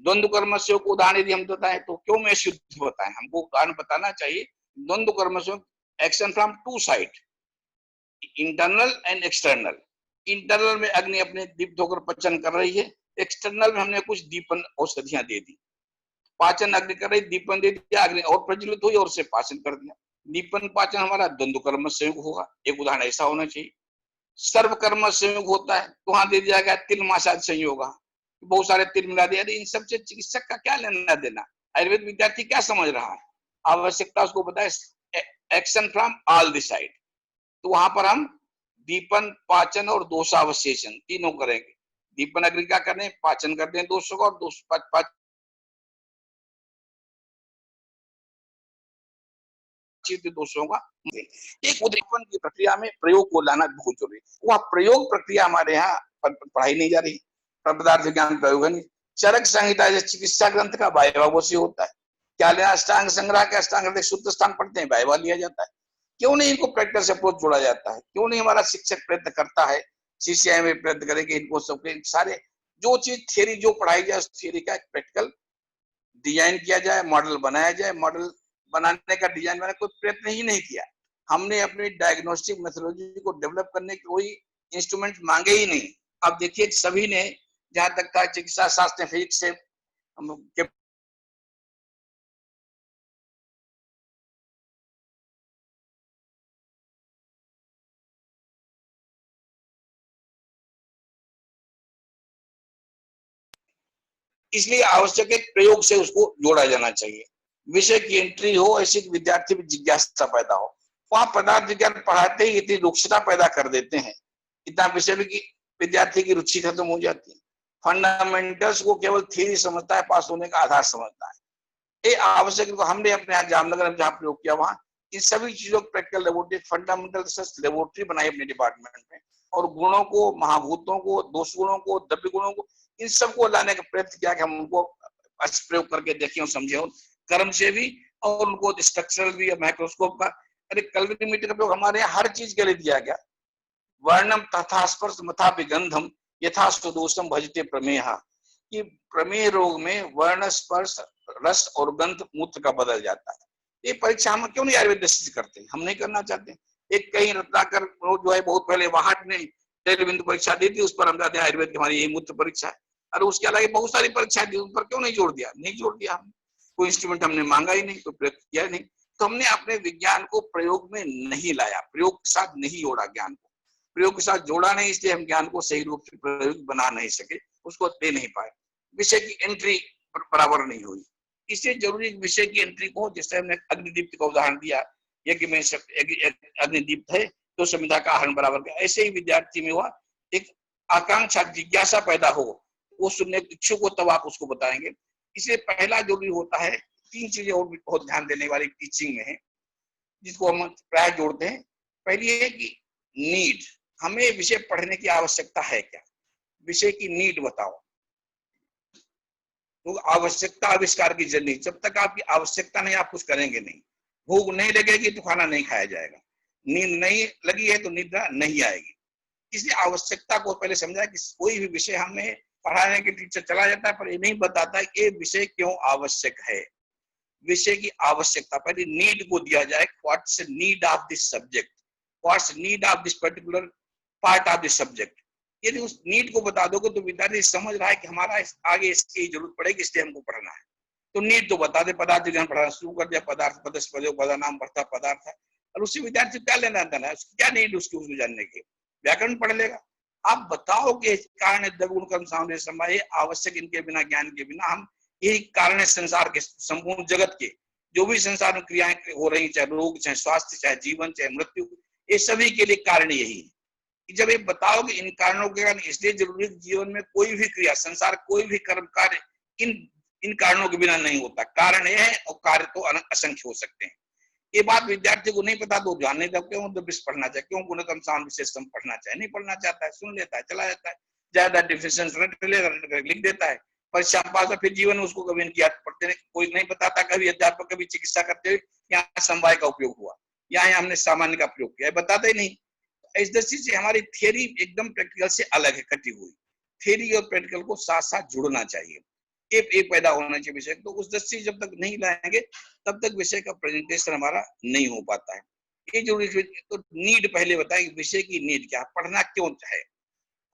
द्वंद्व कर्म संयोग को उदाहरण यदि हम बताएं तो क्यों मैं शुद्ध बताएं, हमको उदाहरण बताना चाहिए। द्वंद्व कर्म संयोग action from two side, internal and external. Internal में अग्नि अपने दीप्त होकर पचन कर रही है, एक्सटर्नल में हमने कुछ दीपन औषधियां दे दी, पाचन अग्नि कर रही, दीपन दे दिया, अग्नि और प्रज्वलित हुई और उसे पाचन कर दिया। दीपन पाचन हमारा द्वंद्व कर्म संयोग होगा, एक उदाहरण ऐसा होना चाहिए। सर्व कर्म संयोग होता है तो वहां दे दिया गया तिल मासाद संयोग, बहुत सारे तीर मिला दिया, इन सबसे चिकित्सक का क्या लेना देना? आयुर्वेद विद्यार्थी क्या समझ रहा है? आवश्यकता उसको बताए, action from all the side. तो वहां पर हम दीपन, पाचन और दोषावशेषण तीनों करेंगे। दीपन अग्नि का करें, पाचन करते हैं दोषों का, और दोषों का। एक उद्दीपन की प्रक्रिया में प्रयोग को लाना बहुत जरूरी है। वह प्रयोग प्रक्रिया हमारे यहाँ पढ़ाई नहीं जा रही। पदार्थ विज्ञान प्रयोग है नहीं। चरक संहिता जैसे चिकित्सा ग्रंथ का वाइवा वो से होता है। क्या लेना? अष्टांग संग्रह के अष्टांग शुद्ध स्थान पढ़ते हैं, वाइवा लिया जाता है। क्यों नहीं इनको प्रैक्टिकल से अप्रोच जोड़ा जाता है? क्यों नहीं हमारा शिक्षक प्रयत्न करता है, CCI में प्रयत्न करेंगे इनको सबके सारे जो चीज थियरी जो पढ़ाई जाए उस थियरी का प्रैक्टिकल डिजाइन किया जाए, मॉडल बनाया जाए। मॉडल बनाने का डिजाइन बनाने कोई प्रयत्न ही नहीं किया। हमने अपनी डायग्नोस्टिक मेथोडोलॉजी को डेवलप करने के कोई इंस्ट्रूमेंट मांगे ही नहीं। अब देखिए सभी ने, जहां तक का चिकित्सा शास्त्र फिजिक्स से इसलिए आवश्यक है प्रयोग से उसको जोड़ा जाना चाहिए। विषय की एंट्री हो ऐसी कि विद्यार्थी में जिज्ञासा पैदा हो। वहां पदार्थ विज्ञान पढ़ाते ही इतनी रुक्षता पैदा कर देते हैं, इतना विषय में कि विद्यार्थी की रुचि खत्म हो जाती है। फंडामेंटल्स को केवल थ्योरी समझता है, पास होने का आधार समझता है। ये आवश्यक हमने अपने यहाँ जामनगर में जहाँ प्रयोग किया वहां इन सभी चीजों को practical laboratory, fundamental research laboratory बनाई अपने डिपार्टमेंट में, और गुणों को, महाभूतों को, दोष गुणों को, द्रव्य गुणों को, इन सबको लाने का प्रयत्न किया कि हम उनको प्रयोग करके देखें और समझे, और कर्म से भी और उनको स्ट्रक्चरल भी, माइक्रोस्कोप का। अरे कैलोरीमीटर का प्रयोग हमारे यहाँ हर चीज के लिए दिया गया। वर्णम तथा स्पर्श मथा विगंधम यथा सुदोषम भजते प्रमेह, कि प्रमेह रोग में वर्ण, स्पर्श, रस और गंध मूत्र का बदल जाता है। ये परीक्षा हम क्यों नहीं आयुर्वेद दृष्टि करते? हम नहीं करना चाहते। एक कहीं रत्नाकर जो है बहुत पहले वाहट ने टेलीबिंदु परीक्षा दी थी, उस पर हम कहते हैं आयुर्वेद की हमारी यही मूत्र परीक्षा है। अरे उसके अलावा बहुत सारी परीक्षाएं दी, उन पर क्यों नहीं जोड़ दिया? नहीं जोड़ दिया हमने। कोई इंस्ट्रूमेंट हमने मांगा ही नहीं, कोई प्रयत्न किया नहीं। तो हमने अपने विज्ञान को प्रयोग में नहीं लाया, प्रयोग के साथ नहीं जोड़ा ज्ञान को, प्रयोग के साथ जोड़ा नहीं, इसलिए हम ज्ञान को सही रूप से प्रयोग बना नहीं सके, उसको दे नहीं पाए। विषय की एंट्री बराबर नहीं हुई। इसलिए जरूरी विषय की एंट्री को, जैसे हमने अग्निदीप्त का उदाहरण दिया, यज्ञ में अग्निदीप्त है तो संविधा का आहरण बराबर का, ऐसे ही विद्यार्थी में हुआ एक आकांक्षा, जिज्ञासा पैदा हो, वो सुनने के इच्छुक हो, तब आप उसको बताएंगे। इसलिए पहला जरूरी होता है, 3 चीजें और भी बहुत ध्यान देने वाली टीचिंग में है, जिसको हम प्राय जोड़ते हैं। पहली है कि नीड, हमें विषय पढ़ने की आवश्यकता है क्या? विषय की नीड बताओ। तो आवश्यकता आविष्कार की जर्नी, जब तक आपकी आवश्यकता नहीं आप कुछ करेंगे नहीं। भूख नहीं लगेगी तो खाना नहीं खाया जाएगा, नींद नहीं लगी है तो निद्रा नहीं आएगी। इसलिए आवश्यकता को पहले समझा कि कोई भी विषय हमें पढ़ाने के टीचर चला जाता है पर ये नहीं बताता है ये विषय क्यों आवश्यक है। विषय की आवश्यकता पहले नीड को दिया जाए, what's need of this subject, what's need of this particular part of this subject. यदि उस नीड को बता दोगे तो विद्यार्थी समझ रहा है कि हमारा आगे इसकी जरूरत पड़ेगी, इसलिए हमको पढ़ना है। तो नीड तो बता दे, पदार्थ विज्ञान पढ़ाना शुरू कर दिया, पदार्थ पदस्य पदो पदा नाम बढ़ता पदार्थ है, और उससे विद्यार्थी क्या लेना देना है, उसकी क्या नीड उसकी, उसको जानने की। व्याकरण पढ़ लेगा। आप बताओ कि कारण द्रव्य कर्म सामने समय आवश्यक, इनके बिना, ज्ञान के बिना हम यही कारण है संसार के, संपूर्ण जगत के जो भी संसार में क्रियाएं हो रही, चाहे रोग, चाहे स्वास्थ्य, चाहे जीवन, चाहे मृत्यु, ये सभी के लिए कारण यही है। जब ये बताओगे इन कारणों के कारण, इसलिए जरूरी जीवन में कोई भी क्रिया, संसार कोई भी कर्म कार्य इन कारणों के बिना नहीं होता। कारण यह है और कार्य तो असंख्य हो सकते हैं। ये बात विद्यार्थी को नहीं पता तो जानने तक क्यों पढ़ना चाहिए, क्यों गुणकर्म साम विशेषम पढ़ना चाहिए, नहीं पढ़ना चाहता है, सुन लेता है, चला जाता है, ज्यादा डिफिशिएंसी लिख देता है, परीक्षा पास है, फिर जीवन में उसको कभी इनकी पढ़ते नहीं, कोई नहीं बताता। कभी अध्यापक कभी चिकित्सा करते हुए यहाँ समवाय का उपयोग हुआ, यहाँ हमने सामान्य का प्रयोग किया, बताते ही नहीं। इस दृष्टि से हमारी थियरी एकदम प्रैक्टिकल से अलग है, कटी हुई। थियरी और प्रैक्टिकल को साथ साथ जुड़ना चाहिए, एक पैदा होना चाहिए विषय। तो उस दृष्टि जब तक नहीं लाएंगे तब तक विषय का प्रेजेंटेशन हमारा नहीं हो पाता है। ये जरूरी। तो नीड पहले बताएं, विषय की नीड क्या, पढ़ना क्यों है,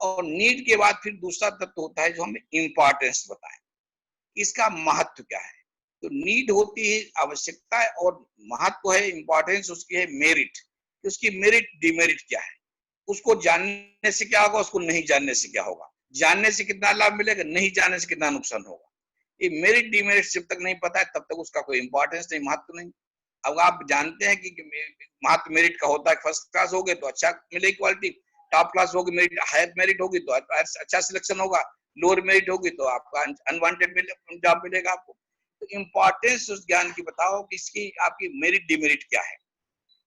और नीड के बाद फिर दूसरा तत्व होता है जो हमें इम्पोर्टेंस बताएं, इसका महत्व क्या है। तो नीड होती है आवश्यकता, और महत्व है इम्पोर्टेंस, उसकी है मेरिट, उसकी मेरिट डिमेरिट क्या है, उसको जानने से क्या होगा, उसको नहीं जानने से क्या होगा। जानने से कितना लाभ मिलेगा, नहीं जानने से कितना नुकसान होगा। ये मेरिट डिमेरिट जब तक नहीं पता है तब तक उसका कोई इंपॉर्टेंस नहीं, महत्व नहीं। अब आप जानते हैं कि महत्व मेरिट का होता है, फर्स्ट क्लास हो गए तो अच्छा मिलेगी क्वालिटी, टॉप क्लास होगी मेरिट, हायर मेरिट होगी तो अच्छा सिलेक्शन होगा, लोअर मेरिट होगी तो आपका अनवांटेड जॉब मिलेगा आपको। तो इम्पोर्टेंस उस ज्ञान की बताओ कि इसकी आपकी मेरिट डिमेरिट क्या है,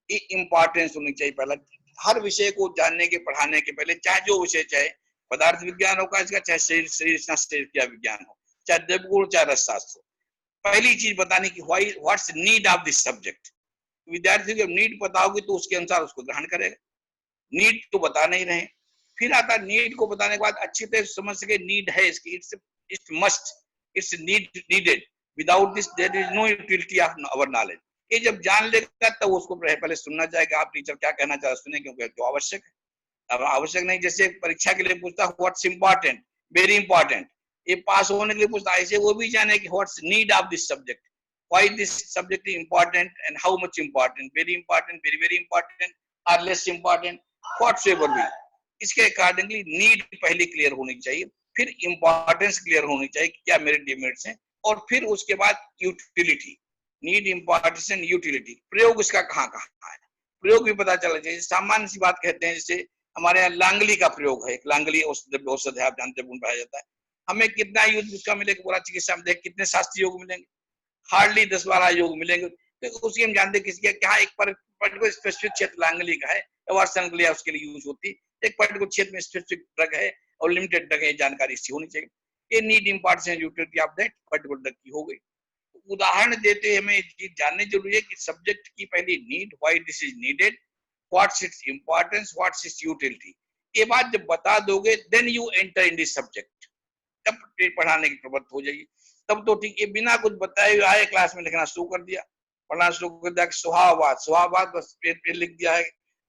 ये इम्पोर्टेंस होनी चाहिए। पहला हर विषय को जानने के पढ़ाने के पहले, चाहे जो विषय, चाहे पदार्थ विज्ञान होगा इसका, चाहे शरीर क्रिया विज्ञान हो, चाहे देवगुण, चाहे रसशास्त्र हो, पहली चीज बताने की what's need of this subject. विद्यार्थी को नीड पता होगी तो उसके अनुसार उसको ग्रहण करेगा। नीड तो बता नहीं रहे। फिर आता नीड को बताने के बाद अच्छी तरह समझ सके नीड है इसकी, it's must, it's needed, without this there is no utility of our knowledge. ये जब जान लेगा तब उसको पहले सुनना चाहेगा, आप टीचर क्या कहना चाहते सुने, क्योंकि जो आवश्यक है। अब आवश्यक नहीं, जैसे परीक्षा के लिए पूछता व्हाट्स इंपॉर्टेंट, वेरी इंपॉर्टेंट, ये पास होने के लिए पूछता, ऐसे वो भी जाने कि what's need of this subject, why this subject is important and how much important, very important, very very important, और लेस इंपॉर्टेंट, व्हाटसएवर भी। इसके अकॉर्डिंगली नीड पहले क्लियर होनी चाहिए, फिर इंपॉर्टेंस क्लियर होनी चाहिए कि क्या मेरिट डिमेरिट्स हैं, और फिर उसके बाद utility, need, importance and utility. प्रयोग इसका कहाँ कहाँ है, प्रयोग भी पता चलना चाहिए। सामान्य सी बात कहते हैं, जैसे हमारे यहाँ लांगली का प्रयोग है, लांगली औषध है, आप जानते हैं, पाया जाता है। हमें कितना यूज उसका मिलेगा, पूरा चिकित्सा में देख कितने शास्त्रीय योग मिलेंगे, हार्डली 10-12 योग मिलेंगे। तो उसकी हम जानते किसी क्या एक पर्टिकुलर स्पेसिफिक क्षेत्र लांगली का है, वार्सनगलिया उसके लिए यूज होती है, एक पर्टिकुलर क्षेत्र में स्पेसिफिक ड्रग है और लिमिटेड ड्रग है, जानकारी इसकी होनी चाहिए। ये need, importance, utility of that particular drug की हो गई। उदाहरण देते हुए हमें ये जानने जरूरी है कि सब्जेक्ट की पहली need, why this is needed, what's its importance, what's its utility. ये बात जब बता दोगे then you enter in this subject, तब पढ़ाने की प्रवृत्ति हो जाएगी। तब तो ठीक है, बिना कुछ बताए हुए आए क्लास में लिखना शुरू कर दिया, पढ़ना शुरू कर दिया, स्वभाववाद, स्वभाववाद बस पे लिख दिया है,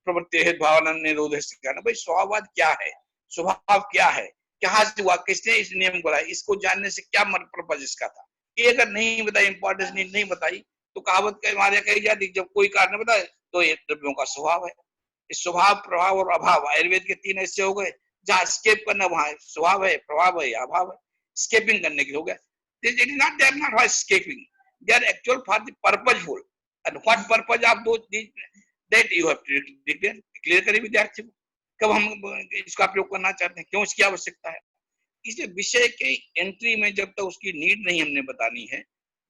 प्रवृत्ति है भावना निरोध है। भाई स्वभाववाद क्या है, स्वभाव क्या है, कहाँ से हुआ, किसने इस नियम को लाया, इसको जानने से क्या पर्पज इसका था, ये अगर नहीं बताई, इंपॉर्टेंस नहीं बताई, तो कहावत हमारे कही जाती, जब कोई कारण बताए तो ये द्रव्यों का स्वभाव है। इस स्वभाव, प्रभाव और अभाव आयुर्वेद के 3 ऐसे हो गए, जहाँ स्केप करना वहां स्वभाव है, प्रभाव है, अभाव है, स्केपिंग करने के हो गया। It is not, they are not for escaping, they are actual for the purposeful, and what purpose of those that you have to declare, clear करें विद्यार्थी को, कब हम इसका प्रयोग करना चाहते हैं, क्यों इसकी आवश्यकता है। इसलिए विषय के एंट्री में जब तक उसकी नीड नहीं हमने बतानी है,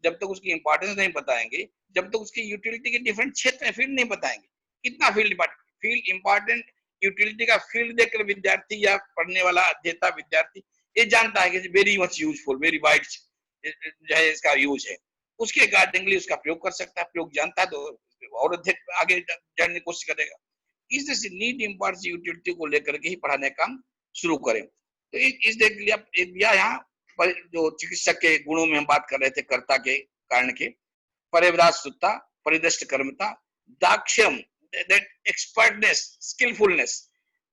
जब तक उसकी इंपॉर्टेंस नहीं बताएंगे, जब तक उसकी यूटिलिटी के डिफरेंट क्षेत्र में फील्ड नहीं बताएंगे, कितना फील्ड इंपॉर्टेंट, यूटिलिटी का फील्ड देखकर विद्यार्थी या पढ़ने वाला अध्येता विद्यार्थी ये जानता है कि very much useful, very wide जो है इसका यूज है, उसके अकॉर्डिंगली उसका प्रयोग कर सकता है। प्रयोग जानता है तो और अधिक आगे जानने की कोशिश करेगा। इस तरह से नीड, इंपॉर्टेंस, यूटिलिटी को लेकर के ही पढ़ाने का काम शुरू करें। तो इस देख लिया एक दिया यहाँ पर, जो चिकित्सक के गुणों में हम बात कर रहे थे, कर्ता के कारण के, परिव्राजता, परिदृष्ट कर्मता, दाक्ष्यम, दैट एक्सपर्टनेस, स्किलफुलनेस,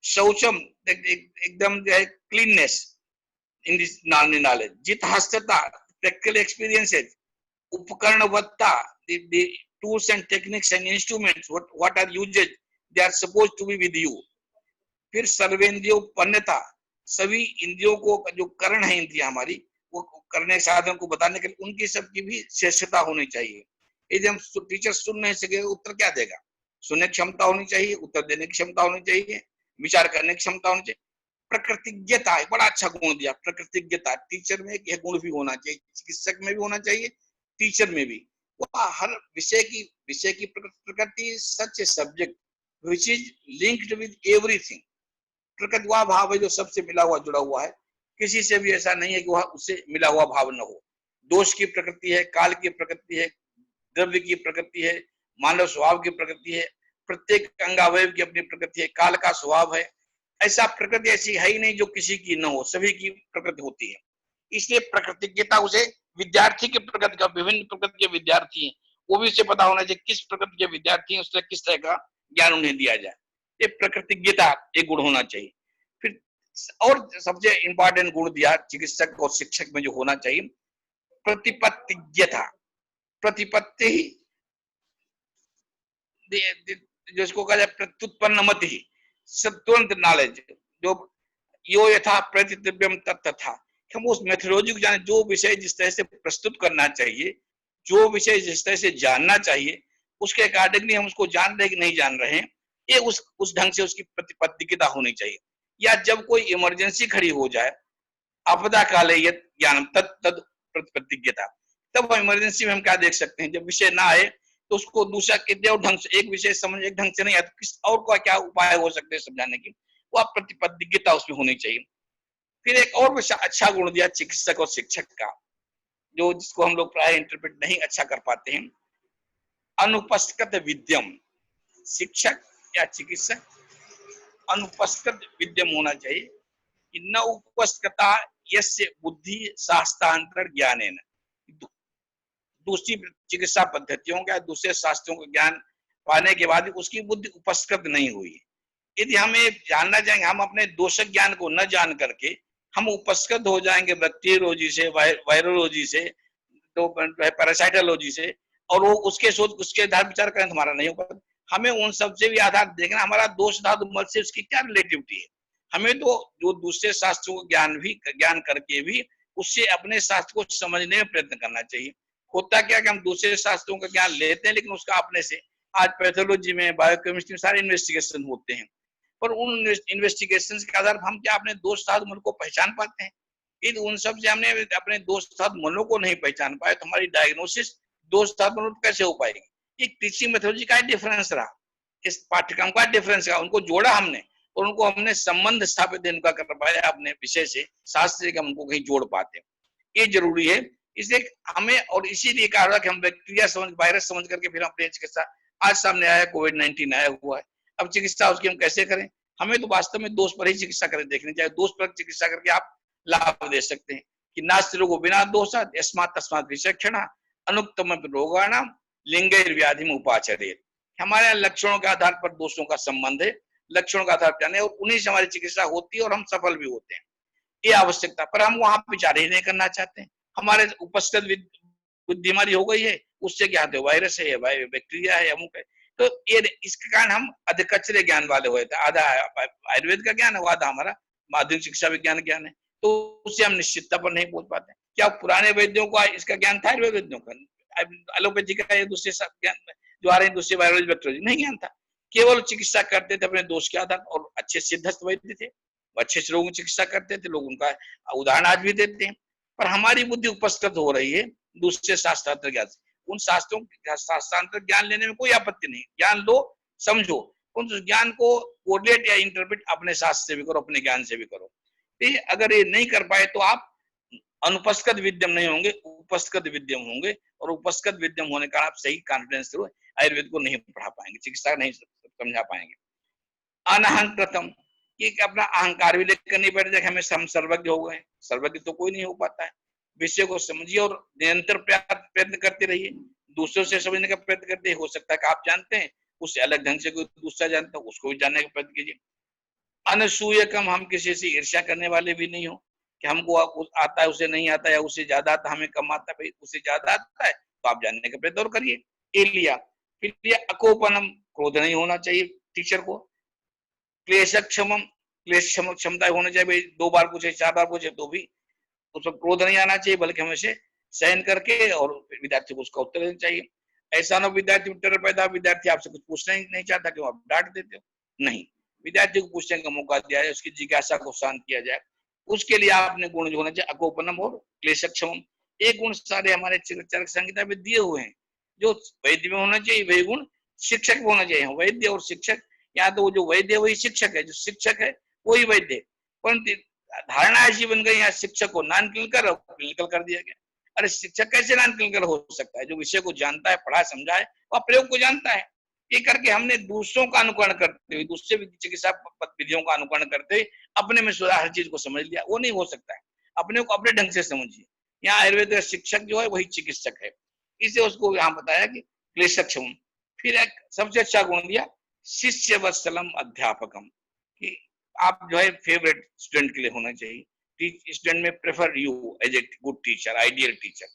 शौचम, एकदम जो है क्लीननेस इन दिस नॉलेज, जितहस्तता, practical experiences, उपकरणवत्ता, the tools and techniques and instruments, what are used, they are supposed to be with you। फिर सर्वेंद्रियोपन्नता, सभी इंद्रियों को जो करण है इंद्रिया हमारी, वो करने साधन को बताने के लिए उनकी सबकी भी श्रेष्ठता होनी चाहिए। यदि हम टीचर सुन नहीं सके उत्तर क्या देगा, सुनने की क्षमता होनी चाहिए, उत्तर देने की क्षमता होनी चाहिए, विचार करने की क्षमता होनी चाहिए। प्रकृतिज्ञता, बड़ा अच्छा गुण दिया, प्रकृतिज्ञता, टीचर में यह गुण भी होना चाहिए, चिकित्सक में भी होना चाहिए, टीचर में भी। वह हर विषय की प्रकृति, such a subject which is linked with everything. प्रकृति वह भाव है जो सबसे मिला हुआ, जुड़ा हुआ है, किसी से भी ऐसा नहीं है कि वह उससे मिला हुआ भाव न हो। दोष की प्रकृति है, काल की प्रकृति है, द्रव्य की प्रकृति है, मानव स्वभाव की प्रकृति है, प्रत्येक अंगावयव की अपनी प्रकृति है, काल का स्वभाव है। ऐसा प्रकृति ऐसी है ही नहीं जो किसी की न हो, सभी की प्रकृति होती है। इसलिए प्रकृतिज्ञता उसे विद्यार्थी की प्रकृति का, विभिन्न प्रकृति के विद्यार्थी हैं, वो भी उसे पता होना चाहिए किस प्रकृति के विद्यार्थी हैं, उससे किस तरह का ज्ञान उन्हें दिया जाए। ये प्रकृतिज्ञता एक गुण होना चाहिए। फिर और सबसे इंपॉर्टेंट गुण दिया चिकित्सक और शिक्षक में जो होना चाहिए, प्रतिपत्तिज्ञता। प्रतिपत्ति जिसको कहा जाए प्रत्युत्पन्न मत ही, तुरंत नॉलेज, जो यो यथा प्रतिदिव्यम तथा, हम उस मेथोडोलॉजी को जाने, जो विषय जिस तरह से प्रस्तुत करना चाहिए, जो विषय जिस तरह से जानना चाहिए, उसके अकॉर्डिंगली हम उसको जान रहे कि नहीं जान रहे हैं, ये उस ढंग से उसकी प्रतिपत्तिकता होनी चाहिए। या जब कोई इमरजेंसी खड़ी हो जाए, आपदा काले यत् ज्ञानम तत् तद प्रतिपत्तिज्ञता, तब इमरजेंसी में हम क्या देख सकते हैं, जब विषय ना आए तो उसको दूसरा कितने और ढंग से, एक विषय समझ एक ढंग से नहीं आया तो किस और का क्या उपाय हो सकते हैं समझाने की, वो आप प्रतिपत्तिज्ञता उसमें होनी चाहिए। फिर एक और अच्छा गुण दिया चिकित्सक और शिक्षक का, जो जिसको हम लोग प्राय इंटरप्रेट नहीं अच्छा कर पाते हैं, अनुपस्कृत विद्यम। शिक्षक या चिकित्सक अनुपस्कृत विद्यम होना चाहिए, न उपस्कृता यस्य बुद्धि शास्त्रांतर ज्ञानेन। दूसरी चिकित्सा पद्धतियों का, दूसरे शास्त्रों का ज्ञान पाने के बाद उसकी बुद्धि उपस्कृत नहीं हुई। यदि हम ये जानना चाहेंगे, हम अपने दोषक ज्ञान को न जान करके हम उपस्कृत हो जाएंगे बैक्टीरियोलॉजी से, वायरोलॉजी से, तो पैरासाइटोलॉजी से, और वो उसके सोच उसके आधार विचार करें तो हमारा नहीं होगा। हमें उन सबसे भी आधार देखना, हमारा दोष धातु मल से उसकी क्या रिलेटिविटी है। हमें तो जो दूसरे शास्त्रों को ज्ञान करके भी उससे अपने शास्त्र को समझने में प्रयत्न करना चाहिए। होता क्या कि हम दूसरे शास्त्रों का ज्ञान लेते हैं, लेकिन उसका अपने से, आज पैथोलॉजी में, बायोकेमिस्ट्री में सारे इन्वेस्टिगेशन होते हैं, पर उन इन्वेस्टिगेशन के आधार पर हम क्या अपने दोष धातु मल को पहचान पाते हैं? यदि उन सब से हमने अपने दोष धातु मलों को नहीं पहचान पाए तो हमारी डायग्नोसिस दोष धातु मलों कैसे हो पाएगी? एक टीचिंग मेथोडोलॉजी का डिफरेंस रहा, इस पाठ्यक्रम का डिफरेंस रहा, उनको जोड़ा हमने और उनको हमने संबंध स्थापित इनका कर पाया अपने विषय से, शास्त्र से हम उनको कहीं जोड़ पाते हैं, ये जरूरी है। इसलिए हमें, और इसीलिए कहा रहा कि हम बैक्टीरिया समझ, वायरस समझ करके फिर अपने चिकित्सा, आज सामने आया कोविड-19 आया हुआ है, अब चिकित्सा उसकी हम कैसे करें? हमें तो वास्तव में दोष पर ही चिकित्सा करें, देखनी चाहिए। दोष पर चिकित्सा करके आप लाभ दे सकते हैं कि नास्ति रोगो बिना दोषात् यस्मात् तस्मात् विचक्षणा अनुक्तम रोगाणाम लिंगैर व्याधि में उपाचरेत्। हमारे लक्षणों के आधार पर दोषों का संबंध है, लक्षणों का आधार पर जाने और उन्हीं से हमारी चिकित्सा होती है और हम सफल भी होते हैं, ये आवश्यकता। पर हम वहां विचार ही नहीं करना चाहते हैं, हमारे उपस्थित बुद्धि हमारी हो गई है, उससे क्या है, वायरस है, बैक्टीरिया है, अमुक है। तो ये इसके कारण हम अधिकचरे ज्ञान वाले हुए थे, आधा आयुर्वेद का ज्ञान है, आधा हमारा माध्यमिक शिक्षा विज्ञान ज्ञान है, तो उससे हम निश्चितता पर नहीं पहुंच पाते। क्या पुराने वैद्यों को इसका ज्ञान था? आयुर्वेद वैद्यों का, एलोपैथी का या दूसरे ज्ञान जो आ रहे हैं, दूसरे वायरोलॉजी बैक्टीरियोलॉजी, नहीं ज्ञान था। केवल चिकित्सा करते थे अपने दोष के आधार, और अच्छे सिद्धस्थ वैद्य थे, अच्छे से लोगों की चिकित्सा करते थे, लोग उनका उदाहरण आज भी देते हैं। पर हमारी बुद्धि उपस्कृत हो रही है दूसरे शास्त्रांतर ज्ञान से। उन शास्त्रों शास्त्रांतर ज्ञान लेने में कोई आपत्ति नहीं, ज्ञान लो, समझो, उन ज्ञान को कोरिलेट या इंटरप्रेट अपने शास्त्र से भी करो, अपने ज्ञान से भी करो। अगर ये नहीं कर पाए तो आप अनुपस्कृत विद्यम नहीं होंगे, उपस्कृत विद्यम होंगे, और उपस्कृत विद्यम होने का आप सही कॉन्फिडेंस से आयुर्वेद को नहीं पढ़ा पाएंगे, चिकित्सा नहीं समझा पाएंगे। अनहंकृतम, ये अपना अहंकार भी लेकर नहीं बैठ जाए, हमें हम सर्वज्ञ हो गए, सर्वज्ञ तो कोई नहीं हो पाता है। विषय को समझिए और निरंतर प्रयत्न करते रहिए, दूसरों से समझने का प्रयत्न करते, हो सकता है कि आप जानते हैं उससे अलग ढंग से कोई दूसरा जानता है, उसको भी जानने का प्रयत्न कीजिए। अनसूयकम, हम किसी से ईर्ष्या करने वाले भी नहीं हो कि हमको आता है उसे नहीं आता, या उसे ज्यादा आता है हमें कम आता है, भाई उसे ज्यादा आता है तो आप जानने का प्रयत्न और करिए, ये लिया। फिर अकोपनम, क्रोध नहीं होना चाहिए टीचर को। क्लेश क्षमम, क्लेश क्षमता होनी चाहिए, भाई 2 बार पूछे 4 बार पूछे तो भी उस पर क्रोध नहीं आना चाहिए, बल्कि हमेशा सहन करके और विद्यार्थी को उसका उत्तर देना चाहिए। ऐसा ना विद्यार्थी उत्तर पैदा, विद्यार्थी आपसे कुछ पूछना ही नहीं चाहता कि आप डांट देते हो, नहीं, विद्यार्थी को पूछने का मौका दिया जाए, उसकी जिज्ञासा को शांत किया जाए, उसके लिए आपने गुण जो होना चाहिए अकोपनम और क्लेशक्षम। एक गुण सारे हमारे चरक संहिता में दिए हुए हैं, जो वैद्य में होना चाहिए वही गुण शिक्षक में होना चाहिए। वैद्य और शिक्षक, या तो वो जो वैद्य वही शिक्षक है, जो शिक्षक है वही वैद्य, परंतु धारणा ऐसी बन गई, यहाँ शिक्षक को नॉन क्लिनिकल और क्लिनिकल कर दिया गया। अरे शिक्षक कैसे नॉन क्लिनिकल हो सकता है? जो विषय को जानता है, पढ़ा समझा है, वह प्रयोग को जानता है। ये करके हमने दूसरों का अनुकरण करते हुए, दूसरे चिकित्सा विधियों का अनुकरण करते हुए अपने में सुधार, हर चीज को समझ लिया, वो नहीं हो सकता है। अपने को अपने ढंग से समझिए। यहाँ आयुर्वेद का शिक्षक जो है वही चिकित्सक है, इसे उसको यहाँ बताया कि क्लेशक्षम। फिर एक सबसे अच्छा गुण दिया शिष्य वत्सलम अध्यापकम, कि आप जो है फेवरेट स्टूडेंट के लिए होना चाहिए, स्टूडेंट में prefer you as a good teacher, ideal teacher.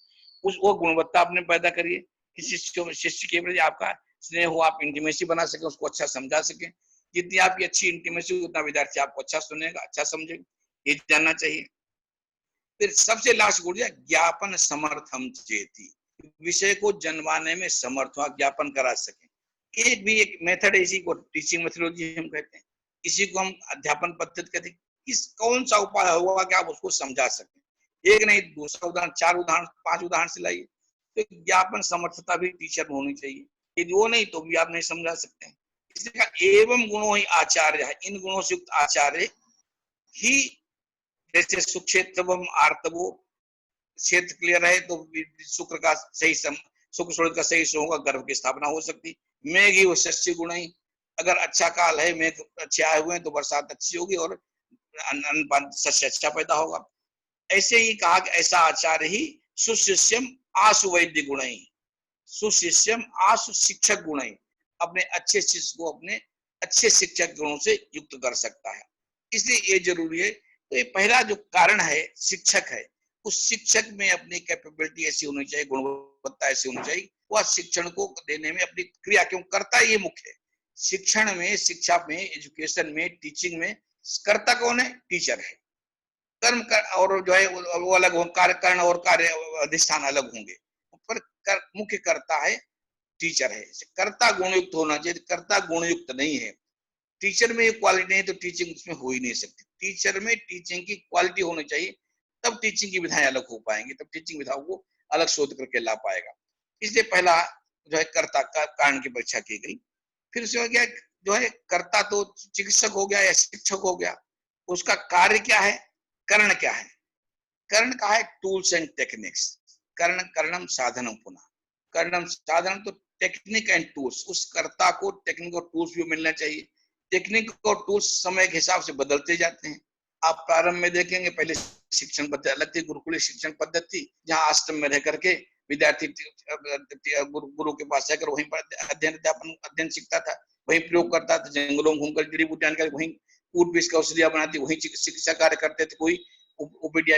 वो गुणवत्ता आपने पैदा करिए कि शिष्य के प्रति आपका स्नेह हो, आप इंटीमेसी बना सके, उसको अच्छा समझा सके। जितनी आपकी अच्छी इंटीमेसी उतना विद्यार्थी आपको अच्छा सुनेगा, अच्छा समझेगा। ये जानना चाहिए। फिर सबसे लास्ट गुण है ज्ञापन समर्थम चेती, विषय को जनवाने में समर्थ हुआ, ज्ञापन करा सके। एक भी एक मेथड है, इसी को टीचिंग मेथोडोलॉजी हम कहते हैं, इसी को हम अध्यापन पद्धति कहते हैं। किस कौन सा उपाय होगा कि आप उसको समझा सकें। एक नहीं, दूसरा उदाहरण, 4 उदाहरण, 5 उदाहरण से लाइए। तो ज्ञापन समर्थता भी टीचर में होनी चाहिए, यदि वो नहीं तो भी आप नहीं समझा सकते हैं। इसलिए एवं गुणों ही आचार्य है, इन गुणों से युक्त आचार्य ही, जैसे सुक्षेत्रवम आर्तवो, क्षेत्र क्लियर है तो शुक्र का सही शुक्र सूर्य का सही से होगा, गर्भ की स्थापना हो सकती। मेघ ही वो शस्य गुण ही, अगर अच्छा काल है, मेघ अच्छे आए हुए हैं तो बरसात अच्छी होगी और शस्य अच्छा पैदा होगा। ऐसे ही कहा कि ऐसा आचार्य ही सुशिष्यम आसु वैद्य गुण ही, सुशिष्यम आसु शिक्षक गुण ही, अपने अच्छे शिष्य को अपने अच्छे शिक्षक गुणों से युक्त कर सकता है। इसलिए ये जरूरी है। तो ये पहला जो कारण है शिक्षक है, उस शिक्षक में अपनी कैपेबिलिटी ऐसी होनी चाहिए, गुणवत्ता ऐसी होनी चाहिए, वह शिक्षण को देने में अपनी क्रिया क्यों करता है, ये मुख्य है। शिक्षण में, शिक्षा में, एजुकेशन में, टीचिंग में कर्ता कौन है? टीचर है। कर्म कर, और जो है वो अलग हो, कार्य कर्ण और कार्य अधिष्ठान अलग होंगे, पर मुख्य कर्ता है टीचर है। कर्ता गुणयुक्त होना चाहिए, कर्ता गुणयुक्त नहीं है, टीचर में ये क्वालिटी नहीं तो टीचिंग उसमें हो ही नहीं सकती। टीचर में टीचिंग की क्वालिटी होनी चाहिए, तब टीचिंग की विधाएं अलग हो पाएंगी, तब टीचिंग विधाओं को अलग शोध करके ला पाएगा। इसलिए पहला जो है कर्ता का कारण की परीक्षा की गई। फिर उसमें क्या जो है, कर्ता तो चिकित्सक हो गया या शिक्षक हो गया, उसका कार्य क्या है, कर्ण क्या है। कर्ण का है टूल्स एंड टेक्निक्स, कर्ण कर्णम साधनम पुनः, कर्णम साधन तो टेक्निक एंड टूल्स, उस कर्ता को टेक्निक और टूल्स भी मिलना चाहिए। टेक्निक और टूल्स समय के हिसाब से बदलते जाते हैं। आप प्रारंभ में देखेंगे पहले शिक्षण पद्धति अलग थी, गुरुकुलीय शिक्षण पद्धति थी, जहाँ आश्रम में रह करके विद्यार्थी गुरु के पास जाकर वहीं पर अध्ययन सीखता था, वहीं प्रयोग करता था, जंगलों में घूमकर जड़ी बूटियां कर वहीं ऊट बीज का औषधियां बनाती, वहीं चिकित्सा कार्य करते थे, कोई ओपीडी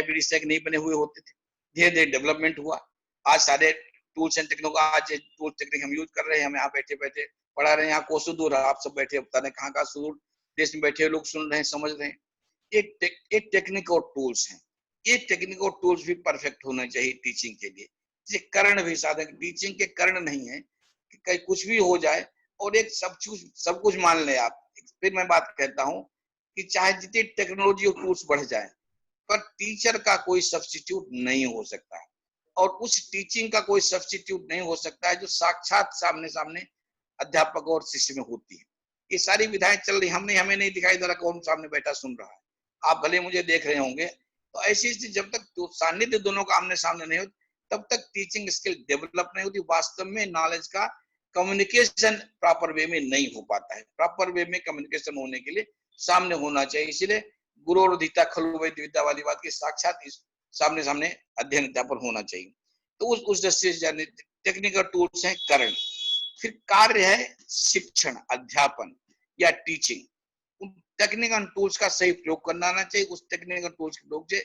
नहीं बने हुए होते थे। धीरे धीरे डेवलपमेंट हुआ, आज सारे टूल्स एंड टेक्निक, आज टूल टेक्निक हम यूज कर रहे हैं, हम यहाँ बैठे बैठे पढ़ा रहे हैं, यहाँ कोसों दूर आप सब बैठे पता नहीं कहाँ सुदूर देश में बैठे लोग सुन रहे हैं, समझ रहे हैं। एक टेक्निक और टूल्स हैं, ये टेक्निक और टूल्स भी परफेक्ट होने चाहिए टीचिंग के लिए। ये कर्ण भी साधन, टीचिंग के कर्ण नहीं है कि कहीं कुछ भी हो जाए और एक सब कुछ मान ले आप। फिर मैं बात कहता हूँ कि चाहे जितनी टेक्नोलॉजी और टूल्स बढ़ जाए, पर टीचर का कोई सब्स्टिट्यूट नहीं हो सकता है, और उस टीचिंग का कोई सब्स्टिट्यूट नहीं हो सकता है जो साक्षात सामने सामने अध्यापक और शिष्य में होती है। ये सारी विधाएं चल रही, हमें नहीं दिखाई दे रहा कौन सामने बैठा सुन रहा है, आप भले मुझे देख रहे होंगे। तो ऐसी स्थिति जब तक तो सानिध्य दोनों का आमने सामने नहीं होता, तब तक टीचिंग स्किल डेवलप नहीं होती। वास्तव में नॉलेज का कम्युनिकेशन प्रॉपर वे में नहीं हो पाता है। प्रॉपर वे में कम्युनिकेशन होने के लिए सामने होना चाहिए। इसलिए गुरु और अधीता खलु वैद्य विद्या वाली बात की साक्षात सामने सामने अध्ययन अध्यापन होना चाहिए। तो उस दृष्टि से टेक्निकल टूल्स हैं कर्ण। फिर कार्य है शिक्षण, अध्यापन या टीचिंग। टेक्निकल टूल्स का सही प्रयोग करना आना चाहिए। उस टेक्निकल टूल्स के प्रयोग से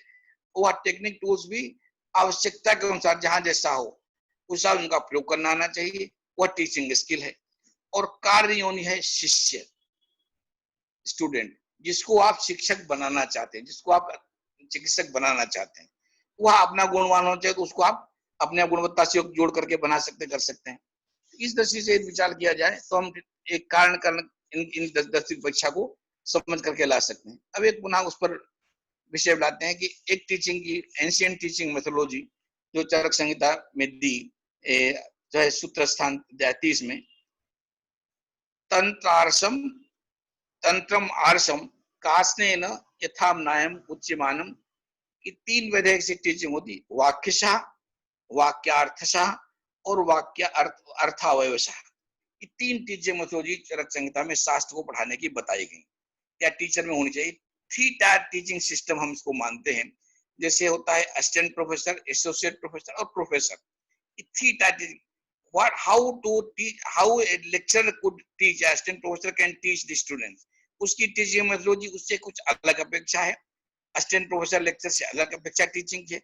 वह टेक्निक टूल्स भी आवश्यकता के अनुसार जहां जैसा हो उस उनका प्रयोग करना आना चाहिए, वह टीचिंग स्किल है। और कार्य योनि है शिष्य, स्टूडेंट, जिसको आप शिक्षक बनाना चाहते हैं, जिसको आप चिकित्सक बनाना चाहते हैं, वह अपना गुणवान होना चाहिए, तो उसको आप अपने गुणवत्ता से जोड़ करके बना सकते कर सकते हैं। इस दृष्टि से विचार किया जाए तो हम एक कारण इन 10 परीक्षा को समझ करके ला सकते हैं। अब एक पुनः उस पर विषय लाते हैं कि एक टीचिंग की एंशिएंट टीचिंग मेथोडोलॉजी जो चरक संहिता में दी जो है सूत्र स्थान 30 में, तंत्रम आर्षम कास्नेन यथाम नायम उच्यमानम, की 3 विधेयक से टीचिंग होती, वाक्यशः, वाक्यार्थशः और वाक्य अर्थावयवशः। ये 3 टीचिंग मेथोडोलॉजी चरक संहिता में शास्त्र को पढ़ाने की बताई गई या टीचर में होनी चाहिए। 3 टायर टीचिंग सिस्टम हम इसको मानते हैं, जैसे होता है असिस्टेंट प्रोफेसर, एसोसिएट प्रोफेसर और professor. 3 tyre how a lecturer could teach, assistant professor can teach the students, उसकी टीचिंग मेथोडोलॉजी उससे कुछ अलग अपेक्षा है। असिस्टेंट प्रोफेसर लेक्चर से अलग अपेक्षा टीचिंग की,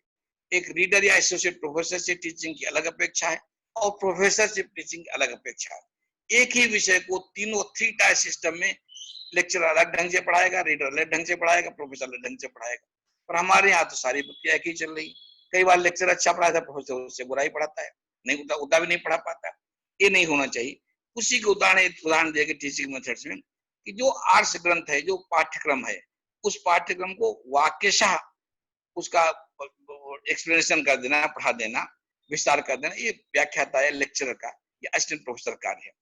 एक रीडर या एसोसिएट प्रोफेसर से टीचिंग की अलग अपेक्षा है, और प्रोफेसर से टीचिंग की अलग अपेक्षा है। एक ही विषय को तीनों 3 टायर सिस्टम में लेक्चर अलग ढंग से पढ़ाएगा, रीडर अलग ढंग से पढ़ाएगा, प्रोफेसर अलग ढंग से पढ़ाएगा। पर हमारे यहाँ तो सारी प्रक्रिया एक ही चल रही। कई बार लेक्चर अच्छा पढ़ाता है प्रोफेसर, उससे बुरा ही पढ़ाता है, नहीं उतना भी नहीं पढ़ा पाता। ये नहीं होना चाहिए। उसी के उदाहरण देके टीचिंग मेथड्स में कि जो आर्ट्स ग्रंथ है, जो पाठ्यक्रम है, उस पाठ्यक्रम को वाक्यशः उसका एक्सप्लेनेशन कर देना, पढ़ा देना, विस्तार कर देना, ये व्याख्याता है लेक्चरर का या असिस्टेंट प्रोफेसर कार्य है।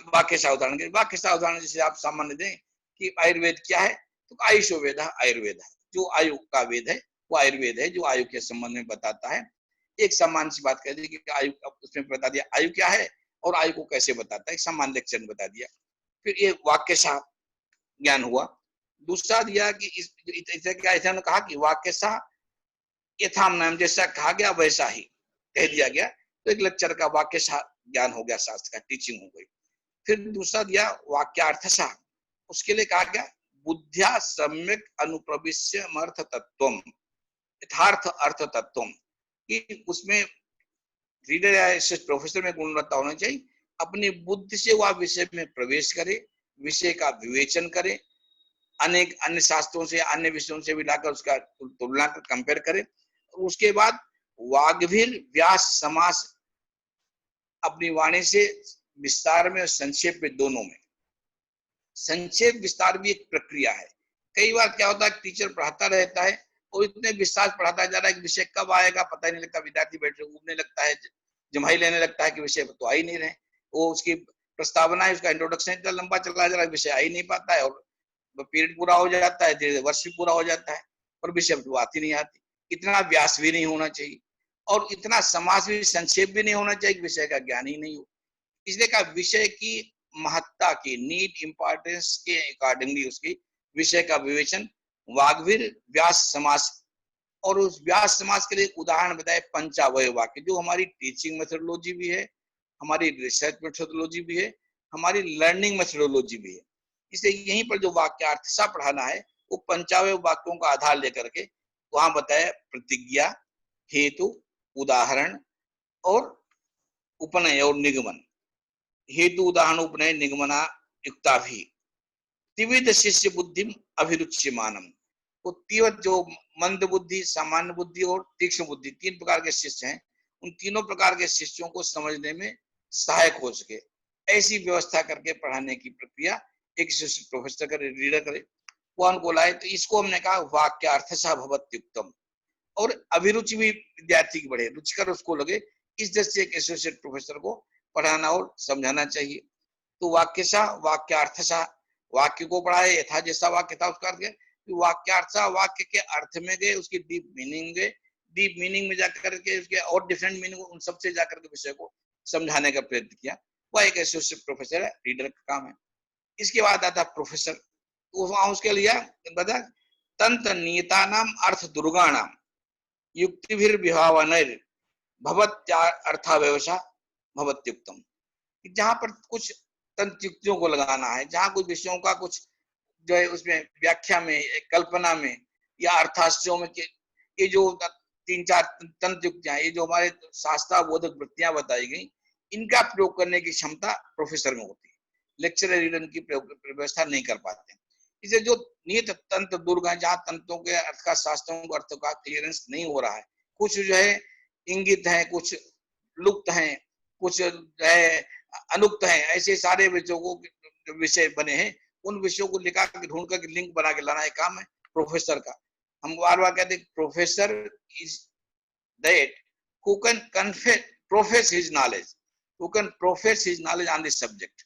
वाक्यशः उदाहरण जैसे आप सामान्य दें कि आयुर्वेद क्या है, तो आयुषो वेद आयुर्वेद है, जो आयु का वेद है वो आयुर्वेद है, जो आयु के संबंध में बताता है। एक सामान्य सी बात कह दी कि आयु, उसमें बता दिया आयु क्या है और आयु को कैसे बताता है, एक सामान्य लेक्चर में बता दिया। फिर ये वाक्यशः ज्ञान हुआ। दूसरा दिया कि इसे क्या इन्होंने कहा कि वाक्यशः यथाम नाम, जैसा कहा गया वैसा ही कह दिया गया, तो एक लेक्चर का वाक्यशः ज्ञान हो गया, शास्त्र का टीचिंग हो गई। फिर दूसरा दिया वाक्यार्थशः, उसके लिए कहा गया बुद्ध्या सम्यक अनुप्रविश्य अर्थ तत्वम, यथार्थ अर्थ तत्वम, कि उसमें रीडर या प्रोफेसर में गुणवत्ता होना चाहिए, अपनी बुद्धि से वह विषय में प्रवेश करे, विषय का विवेचन करे, अनेक अन्य शास्त्रों से, अन्य विषयों से भी लाकर उसका तुलना कर कंपेयर करे। उसके बाद वाग्भिर व्यास समास, अपनी वाणी से विस्तार में और संक्षेप में, दोनों में। संक्षेप विस्तार भी एक प्रक्रिया है। कई बार क्या होता है, टीचर पढ़ाता रहता है और इतने विस्तार पढ़ाता जा रहा है कि विषय कब आएगा पता ही नहीं लगता, विद्यार्थी बैठे घूमने लगता है, जमाई लेने लगता है कि विषय तो आ ही नहीं रहे। वो उसकी प्रस्तावना है, उसका इंट्रोडक्शन इतना लंबा चल रहा है, विषय आ ही नहीं पाता है, और पीरियड पूरा हो जाता है, धीरे वर्ष भी पूरा हो जाता है, और विषय तो आती नहीं आती। इतना व्यास भी नहीं होना चाहिए और इतना समास भी, संक्षेप भी नहीं होना चाहिए कि विषय का ज्ञान ही नहीं हो। इसलिए का विषय की महत्ता की, नीड, इंपॉर्टेंस के अकॉर्डिंगली उसकी विषय का विवेचन, वाग्भिर व्यास समास। और उस व्यास समास के लिए उदाहरण बताए पंचावय वाक्य, जो हमारी टीचिंग मेथोडोलॉजी भी है, हमारी रिसर्च मेथोडोलॉजी भी है, हमारी लर्निंग मेथोडोलॉजी भी है। इसलिए यहीं पर जो वाक्यार्थशः पढ़ाना है वो पंचावय वाक्यों का आधार लेकर के वहां बताया प्रतिज्ञा, हेतु, उदाहरण और उपनय और निगमन। हेतु, उदाहरण, उपनय, निगमना युक्ता भी त्रिविध शिष्य बुद्धि अभिरुच्यमानम। वो तीव्र जो मंद बुद्धि, सामान्य बुद्धि और तीक्ष्ण बुद्धि, तीन प्रकार के शिष्य हैं, उन तीनों प्रकार के शिष्यों को समझने में सहायक हो सके, ऐसी व्यवस्था करके पढ़ाने की प्रक्रिया एक शिष्य प्रोफेसर करे, रीडर करे, वो अनुकूल आए। तो इसको हमने कहा वाक्यार्थशः भवत्युक्तम। और अभिरुचि भी विद्यार्थी की बढ़े, रुचिकर उसको लगे, इस दृष्टि से एक एसोसिएट प्रोफेसर को पढ़ाना और समझाना चाहिए। तो वाक्यशः, वाक्यार्थशः, वाक्य को पढ़ाए, यथा जैसा वाक्य था उसका अर्थ, वाक्यार्थशः वाक्य के अर्थ में गए, उसकी डीप मीनिंग गए, डीप मीनिंग में जाकर के उसके और डिफरेंट मीनिंग, उन सबसे जाकर के विषय को समझाने का प्रयत्न किया। वह एक एसोसिएट प्रोफेसर है, रीडर का काम है। इसके बाद आता प्रोफेसर, तो वहां उसके लिए बता तंत्र नियता नाम अर्थ दुर्गाणाम युक्तिभिर विभावनैर भवत्या अर्थाव्यवसा भवत्युक्तम। जहां पर कुछ तंत्र युक्तियों को लगाना है, जहां कुछ विषयों का कुछ जो है उसमें व्याख्या में, कल्पना में या अर्थाश्रयों में, ये जो 3-4 तंत्र युक्तियां, ये जो हमारे शास्त्राबोधक वृत्तियां बताई गई, इनका प्रयोग करने की क्षमता प्रोफेसर में होती है। लेक्चरर रीडर की व्यवस्था नहीं कर पाते। इसे जो नियत तंत्र दुर्ग है, जहाँ तंत्रों के अर्थ का, शास्त्रों के अर्थ का क्लियरेंस नहीं हो रहा है, कुछ जो है इंगित है, कुछ लुप्त हैं, कुछ है अनुक्त हैं, ऐसे सारे विषयों को विषय बने हैं, उन विषयों को लिखा के ढूंढ कर लिंक बना के लाना एक काम है प्रोफेसर का। हम बार बार कहते हैं professor is that who can profess his knowledge, who can profess his knowledge on this subject.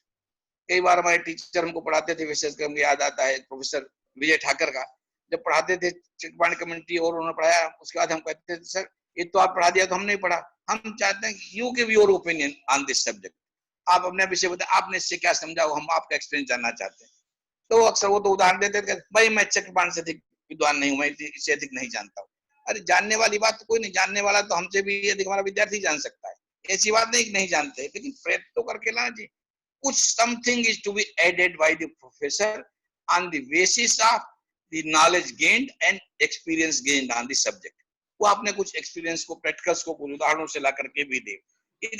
कई बार हमारे टीचर हमको पढ़ाते थे, विशेषकर हमको याद आता है प्रोफेसर विजय ठाकर का, जब पढ़ाते थे चिकपाणी कम्युनिटी और उन्होंने पढ़ाया, उसके बाद हम कहते थे सर ये तो आप पढ़ा दिया, तो हम नहीं पढ़ा, हम चाहते हैं you give your opinion on this subject, आप अपने विषय बताए, आपने इससे क्या समझा, हम आपका एक्सपीरियंस जानना चाहते हैं। तो अक्सर वो तो उदाहरण देते थे, भाई मैं चक्रपाणी से अधिक विद्वान नहीं हूँ, मैं इससे अधिक नहीं जानता हूँ। अरे जानने वाली बात तो कोई नहीं, जानने वाला तो हमसे भी अधिक हमारा विद्यार्थी जान सकता है, ऐसी बात नहीं नहीं जानते, लेकिन प्रयत्न तो करके लाना चाहिए। कुछ something is to be added by the professor on the basis of the knowledge gained and experience gained on the subject. वो आपने कुछ एक्सपीरियंस को, प्रैक्टिकल्स को कुछ उदाहरणों से ला करके भी दे।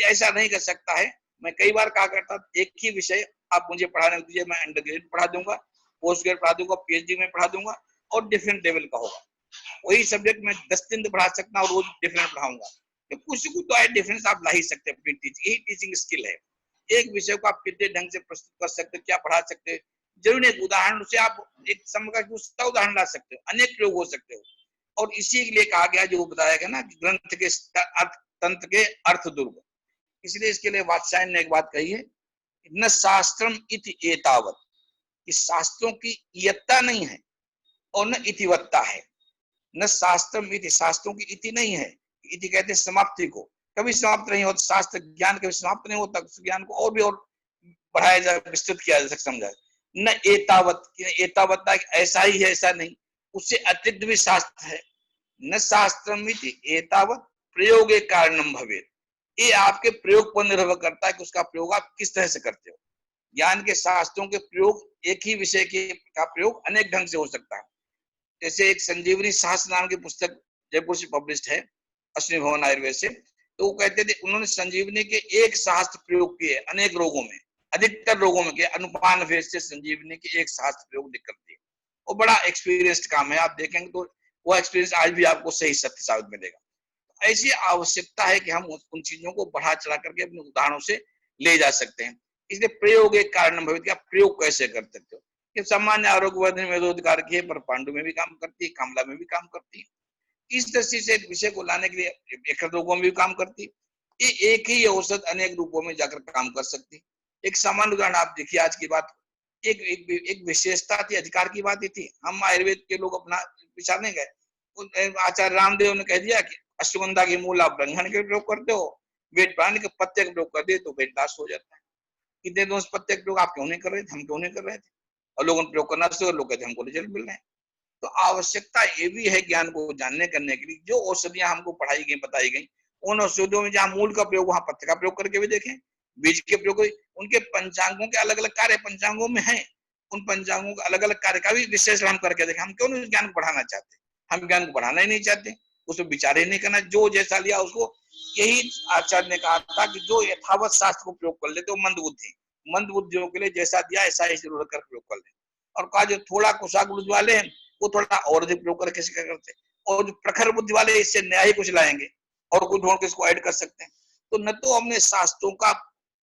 ऐसा नहीं कर सकता है, मैं कई बार कहा करता एक ही विषय आप मुझे पढ़ाने दीजिए, मैं अंडर ग्रेड पढ़ा दूंगा, पोस्ट ग्रेड पढ़ा दूंगा, पीएचडी में पढ़ा दूंगा, और डिफरेंट लेवल का होगा। वही सब्जेक्ट मैं 10 दिन पढ़ा सकता हूँ, रोज डिफरेंट पढ़ाऊंगा, तो कुछ कुछ तो डिफरेंस आप ला ही सकते हैं अपनी टीचिंग, यही टीचिंग स्किल है। एक विषय को आप कितने ढंग से प्रस्तुत कर सकते हो, क्या पढ़ा सकते हो, जरूर एक उदाहरण से आप एक समग्र दूसरा उदाहरण ला सकते हो, अनेक प्रयोग हो सकते हो। और इसी के लिए कहा गया, जो बताया गया ना, ग्रंथ के तंत्र के अर्थ दुर्ग, इसलिए इसके लिए वात्स्यायन ने एक बात कही है, न शास्त्रम इति एतावत, कि शास्त्रों की इयत्ता नहीं है और न इतिवत्ता है। न शास्त्रम इति, शास्त्रों की इति नहीं है, इति कहते हैं समाप्ति को, कभी समाप्त नहीं होता, शास्त्र ज्ञान कभी समाप्त नहीं होता, उस ज्ञान को और भी और बढ़ाया जाए, विस्तृत किया जा सकता, समझा। न एतावत, एतावत्ता ऐसा ही है ऐसा नहीं, उससे अतिरिक्त भी शास्त्र है। न शास्त्रम इति एतावत प्रयोगे कारणम भवेत्, ये आपके प्रयोग पर निर्भर करता है कि उसका प्रयोग आप किस तरह से करते हो। ज्ञान के शास्त्रों के प्रयोग, एक ही विषय के का प्रयोग अनेक ढंग से हो सकता है। जैसे एक संजीवनी शास्त्र नाम की पुस्तक जयपुर से पब्लिश्ड है, अश्विनी भवन आयुर्वेद से, तो वो कहते थे उन्होंने संजीवनी के एक शास्त्र प्रयोग किए अनेक रोगों में, अधिकतर रोगों में के अनुपान भेद से संजीवनी के एक शास्त्र प्रयोग दिक्कत थी। वो बड़ा एक्सपीरियंस्ड काम है, आप देखेंगे तो वो एक्सपीरियंस आज भी आपको सही सत्य साबित मिलेगा। ऐसी आवश्यकता है कि हम उन चीजों को बढ़ा चढ़ा करके अपने उदाहरणों से ले जा सकते हैं। इसलिए प्रयोग एक कारण भवित, आप प्रयोग कैसे कर सकते हो। ये सामान्य आरोग्यवर्धन में रोजगार की है, पर पांडु में भी काम करती है, कामला में भी काम करती है। इस दृष्टि से विषय को लाने के लिए एक रोगों में भी काम करती है। ये एक ही औषध अनेक रूपों में जाकर काम कर सकती है। एक सामान्य उदाहरण आप देखिए, आज की बात, एक विशेषता थी, अधिकार की बात ही थी। हम आयुर्वेद के लोग अपना विचार नहीं गए, आचार्य रामदेव ने कह दिया कि अश्वगंधा के मूल आप ब्रह्मण के प्रयोग करते हो, वेट प्राणी के पत्ते का प्रयोग कर दे तो वेट लॉस हो जाता है। कितने दोस्त पत्ते का प्रयोग आप क्यों नहीं कर रहे थे, हम क्यों नहीं कर रहे थे, और लोगों ने प्रयोग करना शुरू, लोग कहते हमको रिजल्ट मिल रहे हैं। तो आवश्यकता ये भी है ज्ञान को जानने करने के लिए, जो औषधियां हमको पढ़ाई गई बताई गई, उन औषधियों में जहाँ मूल का प्रयोग वहां पत्ते का प्रयोग करके भी देखें, बीज के प्रयोग, उनके पंचांगों के अलग अलग कार्य पंचांगों में है, उन पंचांगों के अलग अलग कार्य का भी विश्लेषण हम करके देखें। हम क्यों नहीं ज्ञान को बढ़ाना चाहते, हम ज्ञान को बढ़ाना ही नहीं चाहते, उसमें विचार ही नहीं करना, जो जैसा लिया उसको। यही आचार्य ने कहा था कि जो यथावत शास्त्र को प्रयोग कर लेते वो मंद बुद्धि, मंद बुद्धियों के लिए जैसा दिया ऐसा ही जरूरत कर प्रयोग कर ले। और कहा जो थोड़ा कुशाग्र वाले हैं वो थोड़ा और अधिक प्रयोग करके करते, और जो प्रखर बुद्धि वाले इससे नया ही कुछ लाएंगे और कुछ ढूंढ के इसको ऐड कर सकते हैं। तो न तो हमने शास्त्रों का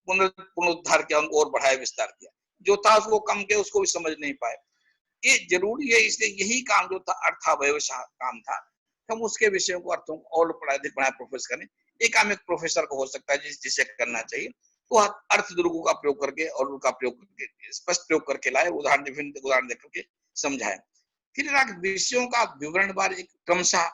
पुनरुद्धार किया, उनको और बढ़ाया विस्तार किया, जो था उसको कम के उसको भी समझ नहीं पाए। ये जरूरी है, इसलिए यही काम जो था अर्थावयव काम था, हम उसके विषयों को अर्थों को और अधिक बढ़ाए प्रोफेसर करें। एक काम एक प्रोफेसर को हो सकता है जिसे करना चाहिए, तो अर्थ दुर्गों का प्रयोग करके और उनका प्रयोग करके स्पष्ट प्रयोग करके लाए, उदाहरण देकर के समझाए। फिर विषयों का विवरण बार एक क्रमशः,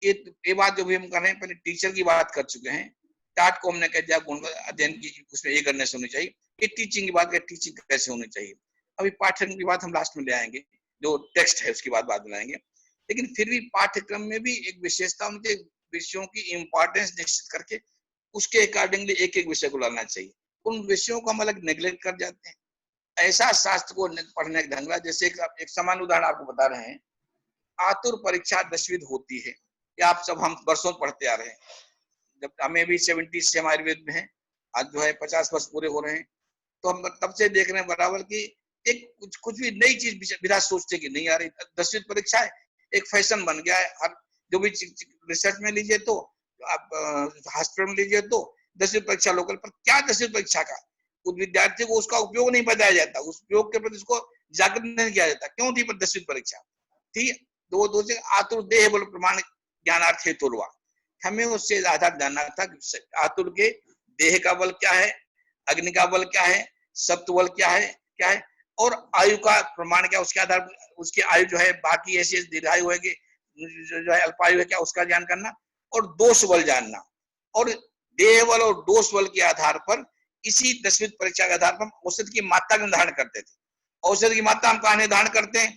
ये बात जो भी हम कर रहे हैं, पहले टीचर की बात कर चुके हैं, टाट को हमने कह दिया गुण अध्ययन की, उसमें ये करने से होनी चाहिए। ये टीचिंग की बात है, टीचिंग कैसे होनी चाहिए। अभी पाठ्यक्रम की बात हम लास्ट में ले आएंगे, जो टेक्स्ट है उसकी बात बाद में लाएंगे। लेकिन फिर भी पाठ्यक्रम में भी एक विशेषता होनी चाहिए, विषयों की इंपॉर्टेंस निश्चित करके उसके अकॉर्डिंगली एक एक विषय को लाना चाहिए। उन विषयों को हम अलग नेग्लेक्ट कर जाते हैं। ऐसा शास्त्र को पढ़ने का ढंग, जैसे एक समान उदाहरण आपको बता रहे हैं, आतुर परीक्षा 10वीं होती है, या आप सब हम वर्षों पढ़ते आ रहे हैं, जब हमें भी 70 से हम आयुर्वेद में है, आज जो है 50 वर्ष पूरे हो रहे हैं, तो हम तब से देख रहे हैं बराबर की एक कुछ भी नई चीज बिना सोचते कि नहीं आ रही। 10वीं परीक्षा है, एक फैशन बन गया है, हर जो भी रिसर्च में लीजिए तो आप हॉस्पिटल में लीजिए तो 10वीं परीक्षा लोकल, पर क्या 10वीं परीक्षा का उस विद्यार्थी को उसका उपयोग नहीं बताया जाता, उस उपयोग के प्रति उसको जागृत नहीं किया जाता। क्यों थी पर 10वीं परीक्षा थी, दो से आतुर देह बल प्रमाण ज्ञानार्थ हेतु हुआ, हमें उससे आधार जानना था आतुर के देह का बल क्या है, अग्नि का बल क्या है, सत्व बल क्या है, और आयु का प्रमाण क्या, उसके आधार उसकी आयु जो है, बाकी ऐसी दीर्घायु है कि जो है अल्पायु है क्या, उसका ज्ञान करना, और दोष बल जानना। और देह बल और दोष बल के आधार पर, इसी 10वीं परीक्षा के आधार पर औषध की मात्रा का निर्धारण करते थे। औषध की मात्रा हम कहाँ निर्धारण करते हैं,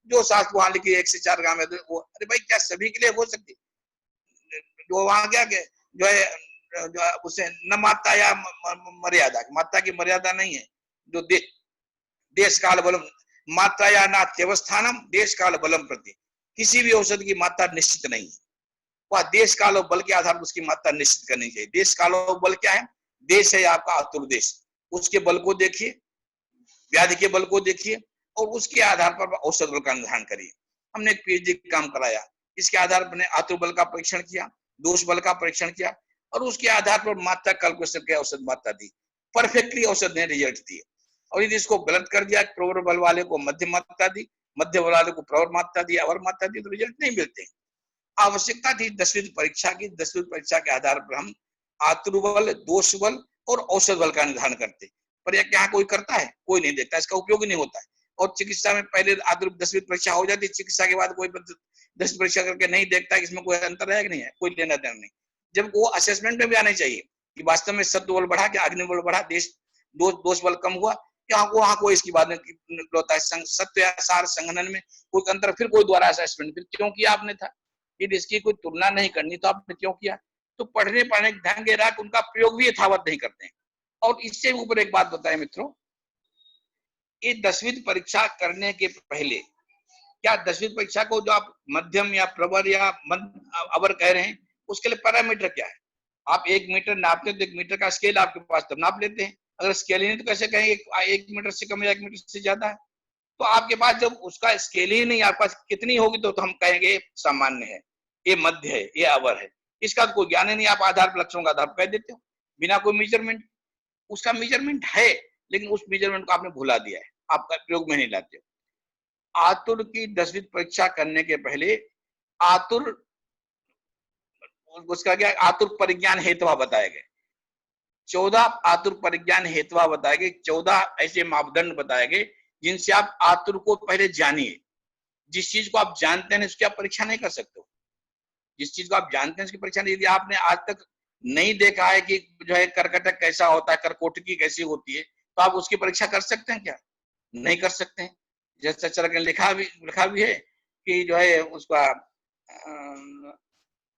जो शास्त्र वहां लिखी 1 से 4 ग्राम है, वो अरे भाई क्या सभी के लिए हो सकती, जो वहां क्या जो है उसे न मात्रा या मर्यादा, मात्रा की मर्यादा नहीं है, जो देश काल बलम मात्रा या नात्यवस्थानम देश काल बलम प्रति, किसी भी औषध की मात्रा निश्चित नहीं है, वह देश काल और बल के आधार पर उसकी मात्रा निश्चित करनी चाहिए। देश काल और बल क्या है, देश है आपका आतुर देश, उसके बल को देखिए, व्याधि के बल को देखिए, और उसके आधार पर औषध बल का निर्धारण करिए। हमने एक पीएचडी काम कराया, इसके आधार पर आतुर बल का परीक्षण किया, दोष बल का परीक्षण किया और उसके आधार पर मात्रा कैलकुलेशन के औसत मात्रा दी, परफेक्टली औसत ने रिजल्ट दिए। और यदि इसको गलत कर दिया, प्रवर बल वाले को मध्यम मात्रा दी, मध्य बल वाले को प्रवर मात्रा दी, अवर मात्रा दी, तो रिजल्ट नहीं मिलते। आवश्यकता थी 10वीं परीक्षा की। 10वीं परीक्षा के आधार पर हम आतुर बल, दोष बल और औसत बल का निर्धारण करते। पर यह क्या कोई करता है? कोई नहीं देखता, इसका उपयोग ही नहीं होता है। और चिकित्सा में पहले आतुर 10वीं परीक्षा हो जाती है, चिकित्सा के बाद कोई 10वीं परीक्षा करके नहीं देखता कि इसमें कोई अंतर है कि नहीं है, कोई लेना देना नहीं। जब वो असेसमेंट में भी आने चाहिए कि वास्तव में सत्व बल बढ़ा, क्या अग्नि बल बढ़ा, दोष बल कम हुआ, वहां कोई इसकी बात नहीं होता है। सत्व या सार संघनन में कोई अंतर, फिर कोई द्वारा असेसमेंट, फिर क्यों किया आपने था? यदि इसकी कोई तुलना नहीं करनी तो आपने क्यों किया? तो पढ़ने के ढंग के रात उनका प्रयोग भी यथावत नहीं करते हैं। और इससे ऊपर एक बात बताएं मित्रों, ये 10वीं परीक्षा करने के पहले क्या 10वीं परीक्षा को जो आप मध्यम या प्रवर या अवर कह रहे हैं, उसके लिए पैरामीटर क्या है? आप 1 मीटर नापते हैं तो 1 मीटर का स्केल आपके पास, तब नाप लेते हैं। अगर स्केल ही नहीं तो कैसे कहेंगे 1 मीटर से कम या 1 मीटर से ज्यादा है? तो आपके पास जब उसका स्केल ही नहीं, आपके पास कितनी होगी तो हम कहेंगे सामान्य है, ये मध्य है, ये अवर है। इसका तो कोई ज्ञान ही नहीं, आप आधार पर लक्षणों का आधार कह देते हो बिना कोई मेजरमेंट। उसका मेजरमेंट है, लेकिन उस मेजरमेंट को आपने भुला दिया है, आप प्रयोग में नहीं लाते हो। आतुर की 10वीं परीक्षा करने के पहले आतुर, उसका क्या, आतुर परिज्ञान हेतुवा बताए गए। 14 आतुर परिज्ञान हेतुवा बताए गए, 14 ऐसे मापदंड बताए गए जिनसे आप आतुर को पहले जानिए। जिस चीज को आप जानते हैं उसकी आप परीक्षा नहीं कर सकते हो। जिस चीज को आप जानते हैं उसकी परीक्षा नहीं, यदि आपने आज तक नहीं देखा है कि जो है कर्कटक कैसा होता है, कर्कोटकी कैसी होती है, तो आप उसकी परीक्षा कर सकते हैं क्या? नहीं कर सकते हैं। जैसे चरक ने लिखा भी है कि जो है उसका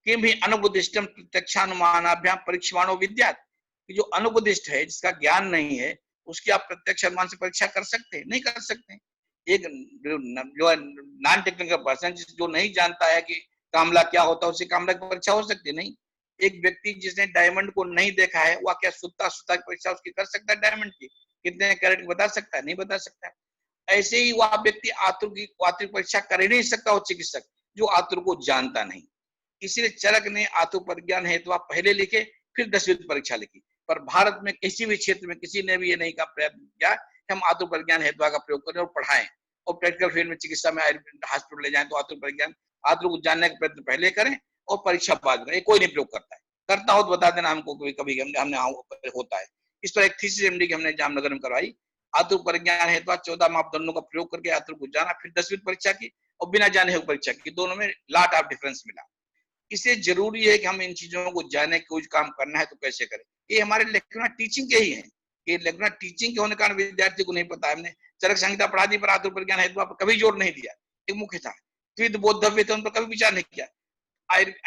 कि भी अनुपदिष्टम प्रत्यक्षानुमानाभ्याम परीक्षमाणो विद्यात्, कि जो अनुपदिष्ट है, जिसका ज्ञान नहीं है, उसकी आप प्रत्यक्ष अनुमान से परीक्षा कर सकते हैं? नहीं कर सकते। एक जो नॉन टेक्निकल पर्सन जो नहीं जानता है कि कामला क्या होता है, उससे कामला की परीक्षा हो सकती है? नहीं। एक व्यक्ति जिसने डायमंड को नहीं देखा है, वह क्या सुता की परीक्षा उसकी कर सकता है? डायमंड की कितने कैरेट बता सकता है? नहीं बता सकता। ऐसे ही वह व्यक्ति आतुर की परीक्षा कर ही नहीं सकता, वो चिकित्सक जो आतुर को जानता नहीं। इसीलिए चरक ने आतुर परिज्ञान हेतु पहले लिखे, फिर 10वीं परीक्षा लिखी। पर भारत में किसी भी क्षेत्र में किसी ने भी ये नहीं का प्रयत्न किया कि हम आतुर परिज्ञान हेतु का प्रयोग करें और पढ़ाएं, और प्रैक्टिकल फील्ड में चिकित्सा में हॉस्पिटल ले जाएं तो आतुर को जानने का प्रयत्न पहले करें और परीक्षा बाद में। कोई नहीं प्रयोग करता है, करता हो तो बता देना हमको, कभी हमने होता है। इस पर एक थीसिस एमडी की हमने जामनगर में करवाई। आतुर परिज्ञान हेतु 14 मापदंडों का प्रयोग करके आतुर को जाना, फिर 10वीं परीक्षा की और बिना जाने हुए परीक्षा की, दोनों में लॉट ऑफ डिफरेंस मिला। इसलिए जरूरी है कि हम इन चीजों को जाने, कोई काम करना है तो कैसे करें। ये हमारे लेक्चर टीचिंग के ही है, ये लेक्चर टीचिंग के होने के कारण विद्यार्थी को नहीं पता है। हमने चरक संहिता पढ़ा दी पर आतुर परिज्ञान हेतु पर कभी जोर नहीं दिया। एक मुख्य था त्रिविध बोधव्य थे, उन पर कभी विचार नहीं किया।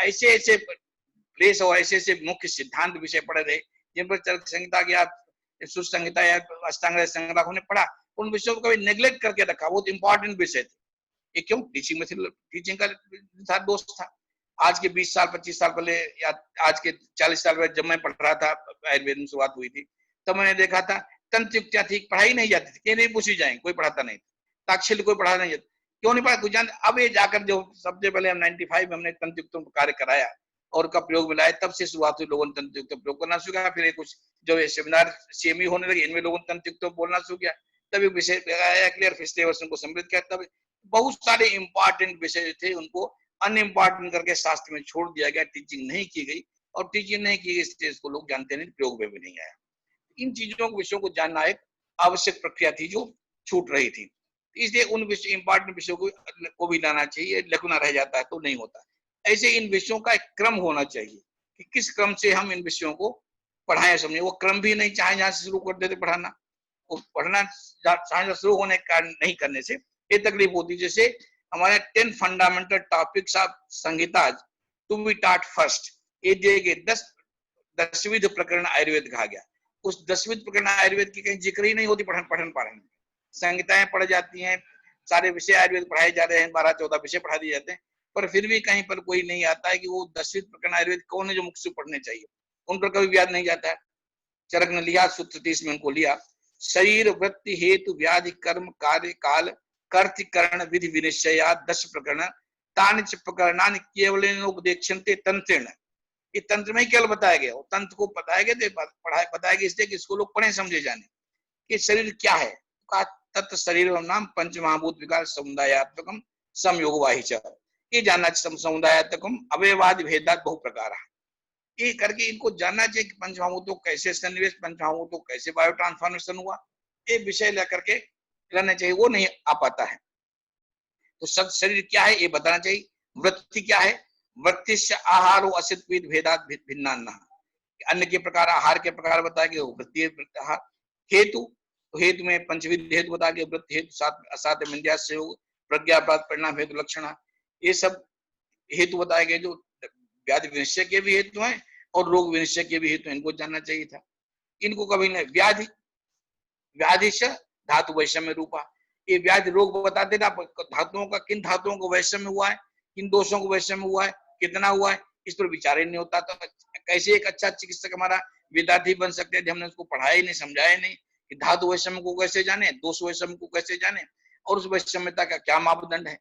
ऐसे ऐसे प्लेस और ऐसे ऐसे मुख्य सिद्धांत विषय पढ़े रहे जिन पर चरक संहिता की सुश्रुत संहिता या अष्टांग संहिता को पढ़ा, उन विषयों को कभी नेग्लेक्ट करके रखा। बहुत इंपॉर्टेंट विषय थे ये। क्यों? टीचिंग में टीचिंग का दोस्त था। आज के 20 साल 25 साल पहले या आज के 40 साल पहले जब मैं पढ़ रहा था, आयुर्वेद में शुरुआत हुई थी, तब मैंने देखा था तंत्र युक्तियां थी, पढ़ाई नहीं जाती थी, नहीं पूछी जाए, कोई पढ़ाता नहीं था। ताक्षिल्य कोई पढ़ा नहीं जाता, क्यों नहीं पढ़ा? कुछ जान। अब ये जाकर जो सबसे पहले हम 95 में हमने तंत्र युक्तों का कार्य कराया और का प्रयोग मिलाया, तब से शुरुआत हुई, लोगों ने तंत्र युक्त प्रयोग करना शुरू किया। फिर कुछ जो सेमिनार सीएमई होने लगे, इनमें लोगों ने तंत्र युक्त बोलना शुरू किया, तब एक विषय आया क्लियर, फिर को सम्मिलित किया। तब बहुत सारे इंपॉर्टेंट विषय थे, उनको अनइम्पॉर्टेंट करके शास्त्र में छोड़ दिया गया, टीचिंग नहीं की गई। और टीचिंग नहीं की गई इसलिए इसको लोग जानते नहीं, प्रयोग में भी नहीं आया। इन चीजों विषयों को जानना एक आवश्यक प्रक्रिया थी जो छूट रही थी। इसलिए उन विषय इंपॉर्टेंट विषयों को भी लाना चाहिए, लखना रह जाता है तो नहीं होता। ऐसे इन विषयों का एक क्रम होना चाहिए कि किस क्रम से हम इन विषयों को पढ़ाएं, समझे। वो क्रम भी नहीं चाहे जहां से शुरू कर देते पढ़ाना, वो पढ़ना शुरू होने का नहीं करने से ये तकलीफ होती। जैसे हमारे 10 फंडामेंटल टॉपिक्स ऑफ संहिता टू बी टॉट फर्स्ट, ये दिए गए 10वीं प्रकरण आयुर्वेद कहा गया। उस 10वीं प्रकरण आयुर्वेद की कहीं जिक्र ही नहीं होती पठन पाठन में। संहिताएं पढ़ जाती हैं, सारे विषय आयुर्वेद पढ़ाए जा रहे हैं, 12-14 विषय पढ़ा दिए जाते हैं, पर फिर भी कहीं पर कोई नहीं आता है कि वो 10वीं प्रकरण आयुर्वेद कौन है जो मुख्य पढ़ने चाहिए, उन पर कभी याद नहीं जाता है। चरक ने लिया सूत्र 30 में उनको लिया, शरीर वृत्ति हेतु व्याधि कर्म कार्य काल कर्तिकरण विधि विनिश्चया 10 प्रकरण तानि च प्रकरणानि केवलेनोपदेक्ष्यन्ते तंत्रेण। ये तंत्र में ही केवल बताया गया, वो तंत्र को बताया गया तो बताया गया इसलिए कि इसको लोग पढ़े समझे जाने कि शरीर क्या है। का तत्व शरीर नाम पंच महाभूत विकार समुदायात्मकम समयोगवाही च। ये जानना समुदायात्मकम अवयवादि भेदात बहु प्रकार। ये करके इनको जानना चाहिए कि पंचमहाभूतों कैसे सन्निवेश, पंचमहाभूतों कैसे बायो ट्रांसफॉर्मेशन हुआ, ये विषय लेकर के करना चाहिए, वो नहीं आ पाता है। तो सब शरीर क्या है ये बताना चाहिए। वृत्ति क्या है, वृत्ति से आहारो असित भेदात भिन्नान्ना, अन्य के प्रकार आहार के प्रकार बताया गया वृत्ति आहार। हेतु, तो हेतु में पंचविध हेतु बताया गया, वृत्ति हेतु सात असाध्य विन्यास योग प्रज्ञा प्राप्त परिणाम हेतु लक्षण, ये सब हेतु बताए गए जो व्याधि विनिश्चय के भी हेतु हैं और रोग विनिश्चय के भी हेतु, इनको जानना चाहिए था। इनको कभी नहीं व्याधि, व्याधि से धातु वैषम्य रूपा, ये व्याधि रोग बताते ना धातुओं का, किन धातुओं को वैषम्य हुआ है, किन दोषों को वैषम्य हुआ है, कितना हुआ है, इस पर विचार ही नहीं होता। तो कैसे एक अच्छा चिकित्सक हमारा विद्यार्थी बन सकते हैं, हमने उसको पढ़ाया ही नहीं, समझाया नहीं कि धातु वैषम्य को कैसे जाने, दोष वैषम्य को कैसे जाने और उस वैषम्यता का क्या मापदंड है,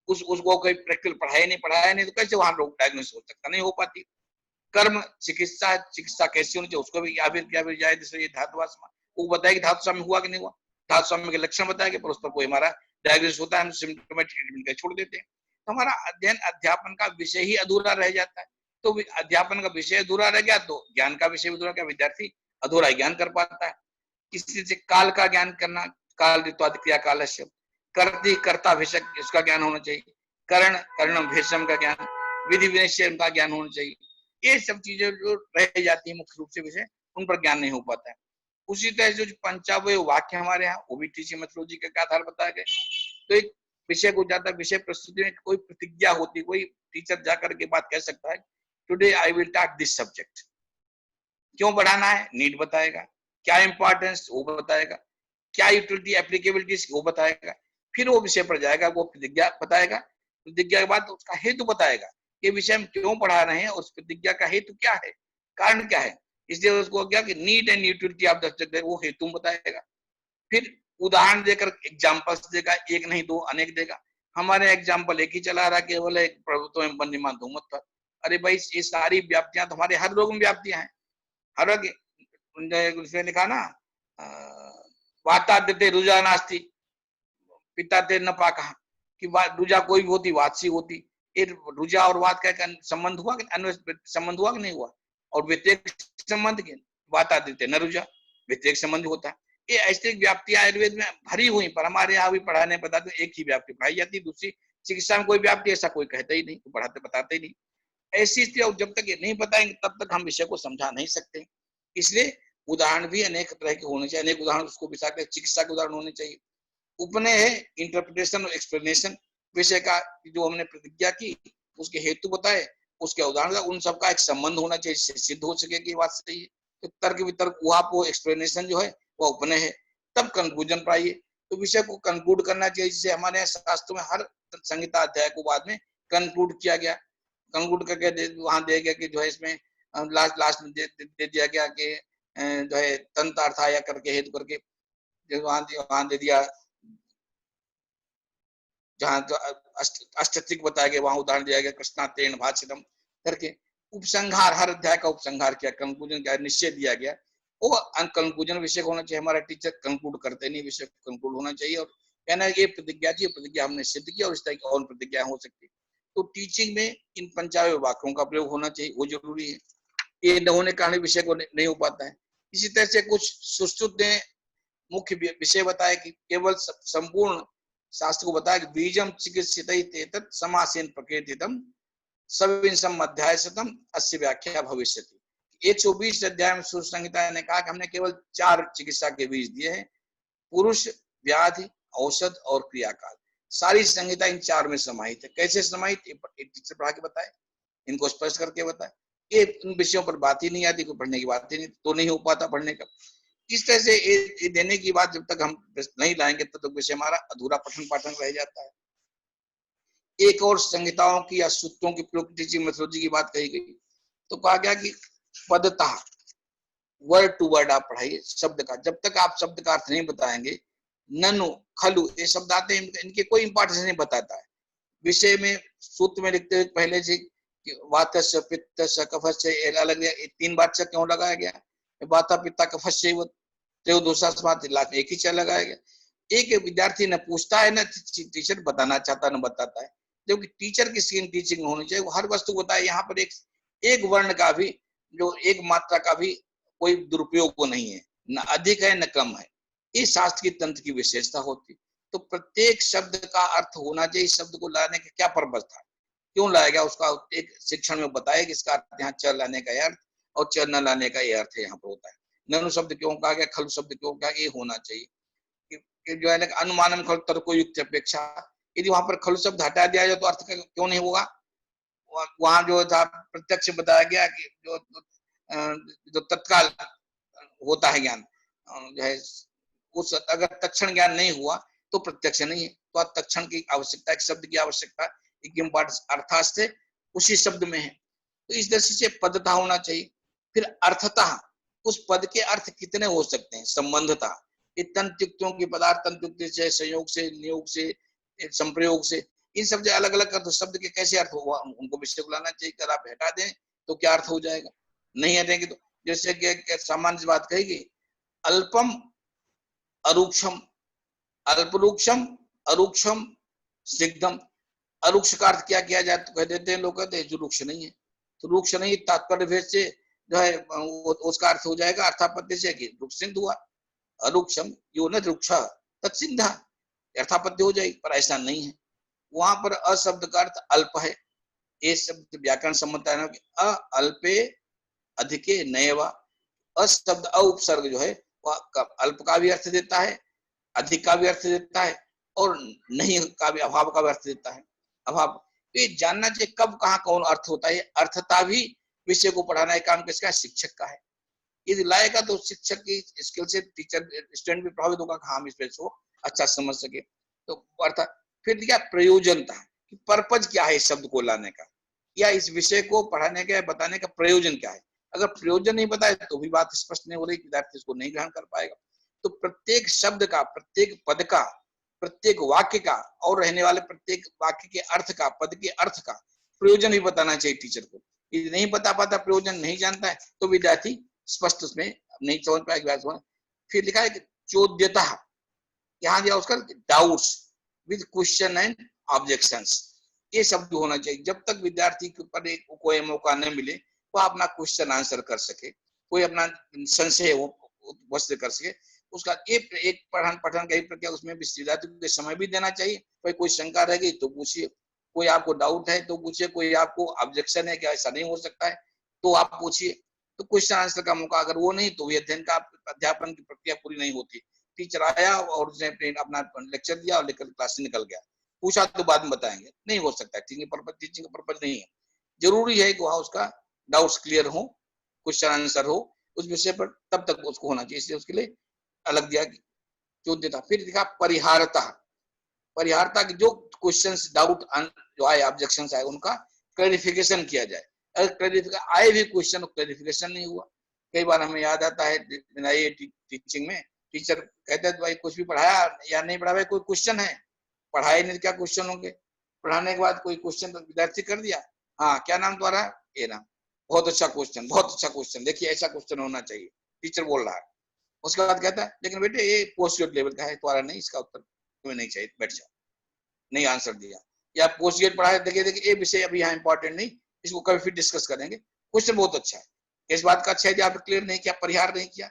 उसको कोई प्रैक्टिकल पढ़ाया नहीं तो कैसे वहां रोग डायग्नोसिस हो सकता, नहीं हो पाती। कर्म चिकित्सा, चिकित्सा कैसी होनी चाहिए उसको भी क्या भी जाए, जैसे धातु वो बताएगी धातु साम्य हुआ कि नहीं हुआ, धातु साम्य के लक्षण बताएंगे, पर उस पर कोई हमारा डायग्नोसिस होता है, हम सिम्टोमेटिक ट्रीटमेंट छोड़ देते हैं। तो हमारा अध्ययन अध्यापन का विषय ही अधूरा रह जाता है। तो अध्यापन का विषय अधूरा रह गया तो ज्ञान का विषय अधूरा, क्या विद्यार्थी अधूरा ज्ञान कर पाता है। किसी से काल का ज्ञान करना, काल ऋतुवाद क्रिया काल करती कर्ता भेषक, इसका ज्ञान होना चाहिए। कर्ण कर्णम भेषम का ज्ञान, विधि विनिश्चय उनका ज्ञान होना चाहिए। ये सब चीजें जो रह जाती है मुख्य रूप से विषय, उन पर ज्ञान नहीं हो पाता है। उसी तरह से जो पंचावय वाक्य हमारे यहाँ वो भी टीचिंग मेथोडोलॉजी के आधार बताया गया। तो एक विषय को ज्यादा विषय प्रस्तुति में कोई प्रतिज्ञा होती, कोई टीचर जाकर के बात कह सकता है today I will talk this subject, क्यों पढ़ाना है नीड बताएगा, क्या इंपॉर्टेंस वो बताएगा, क्या यूटिलिटी एप्लीकेबिलिटीज वो बताएगा, फिर वो विषय पर जाएगा, वो प्रतिज्ञा बताएगा, प्रतिज्ञा के बाद उसका हेतु बताएगा, ये विषय हम क्यों पढ़ा रहे हैं, उस प्रतिज्ञा का हेतु क्या है, कारण क्या है, इसलिए उसको क्या कि need and utility of the subject वो हेतु बताएगा। फिर उदाहरण देकर एग्जाम्पल्स देगा, एक नहीं दो अनेक देगा। हमारे एग्जाम्पल एक ही चला रहा, केवल एक प्रभुत्व में बंदीमान धूमत पर। अरे भाई ये सारी व्याप्तियां तो हमारे हर रोग में व्याप्तियां हैं, हर रोग उसने लिखा ना वाता देते रुजा नास्ती पिता ते न पाका, कि रुजा कोई भी होती वात सी होती। ये रुजा और वात का संबंध हुआ कि अन्य संबंध हुआ कि नहीं हुआ, और व्यतिरेक संबंध के वाता देते न रुजा व्यतिरेक संबंध होता है। ये ऐसी व्याप्तियां आयुर्वेद में भरी हुई, पर हमारे यहाँ भी पढ़ाने बताते एक ही व्याप्ति पढ़ाई जाती है, दूसरी चिकित्सा में कोई व्याप्ति ऐसा कोई कहता ही नहीं, पढ़ाते बताते ही नहीं। ऐसी स्थिति जब तक ये नहीं बताएंगे तब तक हम विषय को समझा नहीं सकते। इसलिए उदाहरण भी अनेक तरह के होने चाहिए, अनेक उदाहरण उसको बिछा के चिकित्सा के उदाहरण होने चाहिए। उपनय है इंटरप्रिटेशन और एक्सप्लेनेशन विषय का, जो हमने प्रतिज्ञा की उसके हेतु बताए, उसके उदाहरण, उन सबका एक संबंध होना चाहिए, सिद्ध हो सके कि बात सही है। तो तर्क वितर्क वहां पर एक्सप्लेनेशन जो है वह उपनय है, तब कंक्लूजन पर आइए। तो विषय को कंक्लूड करना चाहिए, जिसे हमारे शास्त्रों में हर संहिता अध्याय को बाद में कंक्लूड किया गया, कंक्लूड करके वहां दिया गया कि जो है इसमें लास्ट में दे दिया गया कि जो है तंत्र अर्थाया करके हेतु करके वहां दे दिया, जहां तो अष्टत्रिक बताया गया वहां उदाहरण दिया गया कृष्णातेन भाषितम करके। उपसंहार, हर अध्याय का उपसंहार किया, कंक्लूजन क्या निश्चय दिया गया, वो कंक्लूजन विषय होना चाहिए। हमारा टीचर कंक्लूड करते नहीं, विषय कंक्लूड होना चाहिए, और कहना ये प्रतिज्ञा थी, प्रतिज्ञा हमने सिद्ध किया और इस तरह की और प्रतिज्ञा हो सकती है। तो टीचिंग में इन पंचावय वाक्यों का प्रयोग होना चाहिए, वो जरूरी है। ये न होने के कारण विषय को नहीं हो पाता है। इसी तरह से कुछ सुश्रुत ने मुख्य विषय बताया कि केवल संपूर्ण शास्त्र को बताया कि बीजम चिकित्सित समासेन प्रकृतितम सविंशम अध्याय शतम अस्य व्याख्या भविष्यति। 120 अध्याय में सूत्र संहिता ने कहा कि हमने केवल 4 चिकित्सा के बीज दिए हैं, पुरुष, व्याधि, औषध और क्रियाकाल। सारी संहिता इन 4 में समाहित है। कैसे समाहित, टीचर पढ़ा के बताए, इनको स्पष्ट करके बताए। ये इन विषयों पर बात ही नहीं आती, कोई पढ़ने की बात ही नहीं, तो नहीं हो पाता पढ़ने का। इस तरह से ये देने की बात जब तक हम नहीं लाएंगे तब तक विषय हमारा अधूरा पठन पाठन रह जाता है। एक और संहिताओं की या सूत्रों की प्रयोग टीचिंग मेथोडोलॉजी की बात कही गई, तो कहा गया कि पदतः वर्ड टू वर्ड आप पढ़ाइए शब्द का, जब तक आप शब्द का अर्थ नहीं बताएंगे। ननु, खलु ये शब्द आते हैं, इनके कोई इंपॉर्टेंस नहीं बताता है। विषय में सूत्र में लिखते हुए पहले से वातस्य पित्तस्य कफस्य अलग 3 बार च क्यों लगाया गया? वाता पित्ता कफस्य त्रयोदशा समाधि लास्ट में एक ही च लगाया गया। एक विद्यार्थी न पूछता है न टीचर बताना चाहता न बताता है, जबकि टीचर की स्किन टीचिंग होनी चाहिए, वो हर वस्तु बताए। यहाँ पर एक वर्ण का भी, जो एक मात्रा का भी कोई दुरुपयोग नहीं है, न अधिक है न कम है। इस शास्त्र की तंत्र की विशेषता होती। तो प्रत्येक शब्द का अर्थ होना चाहिए। शब्द को लाने का क्या पर्पज था, क्यों लाया गया, उसका एक शिक्षण में बताया कि इसका अर्थ यहाँ च लाने का अर्थ और च न लाने का ये अर्थ यहाँ पर होता है। ननु शब्द क्यों कहा गया, खलु शब्द क्यों कहा, ये होना चाहिए कि जो है ना अनुमानम खलु तर्को युक्त अपेक्षा। यदि वहां पर खलु शब्द हटा दिया जाए तो अर्थ क्यों नहीं होगा? वहां जो था प्रत्यक्ष बताया गया कि जो तत्काल होता है ज्ञान, जो है उस अगर तत्क्षण ज्ञान नहीं हुआ तो प्रत्यक्ष नहीं है। तो तत्क्षण की आवश्यकता, एक शब्द की आवश्यकता अर्थास्ते उसी शब्द में है। तो इस दृष्टि से पदता होना चाहिए। फिर अर्थता, उस पद के अर्थ कितने हो सकते हैं? संबंधता, तंतुक्तियों की पदार्थ तंतुक्ति से, संयोग से, नियोग से, संप्रयोग से, इन सब जो अलग अलग अर्थ, शब्द के कैसे अर्थ होगा उनको विषय को लाना चाहिए। अगर आप हटा दें तो क्या अर्थ हो जाएगा? नहीं हटेंगे तो जैसे कि सामान्य बात कहेगी, अल्पम अरूक्षम, अल्परूक्षम अरूक्षम सिद्धम। अरूक्ष का अर्थ क्या किया जाए तो कह देते हैं लोग, कहते हैं जो रुक्ष नहीं है। तो रुक्ष नहीं तात्पर्य भेद से जो है उसका अर्थ हो जाएगा अर्थापत्ति से कि रुक्ष सिद्ध हुआ। अरूक्षम यो न रुक्ष तत्सिद्धा, अर्थापत्ति हो जाएगी, पर ऐसा नहीं है। वहां पर अशब्द का अर्थ अल्प है। ये शब्द व्याकरण सम्मत है कि अल्पे अधिके नयवा। अशब्द उपसर्ग जो है वह अल्प का भी अर्थ देता है, अधिक का भी अर्थ देता है, और नहीं का भी, अभाव का भी अर्थ देता है। अभाव तो ये जानना चाहिए कब कहाँ कौन अर्थ होता है। अर्थता भी विषय को पढ़ाना है काम किसका? शिक्षक का है। यदि लाएगा तो शिक्षक की स्किल से टीचर स्टूडेंट भी प्रभावित होगा कि हम इस को अच्छा समझ सके। तो अर्थात फिर क्या प्रयोजनता, कि पर्पज क्या है इस शब्द को लाने का, या इस विषय को पढ़ाने का बताने का प्रयोजन क्या है। अगर प्रयोजन नहीं बताए तो भी बात स्पष्ट नहीं हो रही, विद्यार्थी इसको नहीं ग्रहण कर पाएगा। तो प्रत्येक शब्द का, प्रत्येक पद का, प्रत्येक वाक्य का और रहने वाले प्रत्येक वाक्य के अर्थ का, पद के अर्थ का प्रयोजन भी बताना चाहिए टीचर को। यदि नहीं बता पाता, प्रयोजन नहीं जानता है, तो विद्यार्थी स्पष्ट उसमें नहीं समझ पाएगा। फिर लिखा है कि चोद्यता, यहाँ दिया उसका doubts with question and objections. ये शब्द होना चाहिए। जब तक विद्यार्थी के ऊपर कोई मौका न मिले वो अपना क्वेश्चन आंसर कर सके, कोई अपना संशय वस्त कर सके, उसका एक पठन कहीं प्रक्रिया, उसमें विद्यार्थी को समय भी देना चाहिए। कोई शंका रह गई तो पूछिए, कोई आपको डाउट है तो पूछिए, कोई आपको ऑब्जेक्शन है कि ऐसा नहीं हो सकता है तो आप पूछिए। तो क्वेश्चन आंसर का मौका अगर वो नहीं तो अध्ययन का, अध्यापन की प्रक्रिया पूरी नहीं होती। टीचर आया और उसने अपना लेक्चर दिया और लेकर क्लास से निकल गया, पूछा तो बाद में बताएंगे, नहीं हो सकता। टीचिंग का पर्पज नहीं है। जरूरी है कि वहाँ उसका डाउट्स क्लियर हो, क्वेश्चन आंसर हो उस विषय पर, तब तक उसको होना चाहिए। इसलिए उसके लिए अलग दिया चोद्यता। फिर दिखा परिहारता। परिहारता की जो क्वेश्चंस, डाउट जो आए, ऑब्जेक्शंस आए, उनका क्लैरिफिकेशन किया जाए। अगर क्लैरिफिकेशन आए भी क्वेश्चन, क्लैरिफिकेशन नहीं हुआ, कई बार हमें याद आता है टीचिंग में टीचर कहते हैं भाई कुछ भी पढ़ाया या नहीं पढ़ाया, कोई क्वेश्चन है, पढ़ाए नहीं क्या क्वेश्चन होंगे। पढ़ाने के बाद कोई क्वेश्चन विद्यार्थी कर दिया, हाँ क्या नाम तुम्हारा? ये नाम, बहुत अच्छा क्वेश्चन, बहुत अच्छा क्वेश्चन, देखिए ऐसा क्वेश्चन होना चाहिए, टीचर बोल रहा है। उसके बाद कहता है लेकिन बेटे ये पोस्ट ग्रेड लेवल का है, तुम्हारा नहीं, इसका उत्तर तुम्हें नहीं चाहिए, बैठ जाओ, नहीं आंसर दिया। या पोस्ट ग्रेड पढ़ाए, देखिए देखिए ये विषय अभी यहाँ इंपॉर्टेंट नहीं, इसको कभी फिर डिस्कस करेंगे। क्वेश्चन बहुत अच्छा है, इस बात का अच्छा है कि आपने क्लियर नहीं किया, परिहार नहीं किया।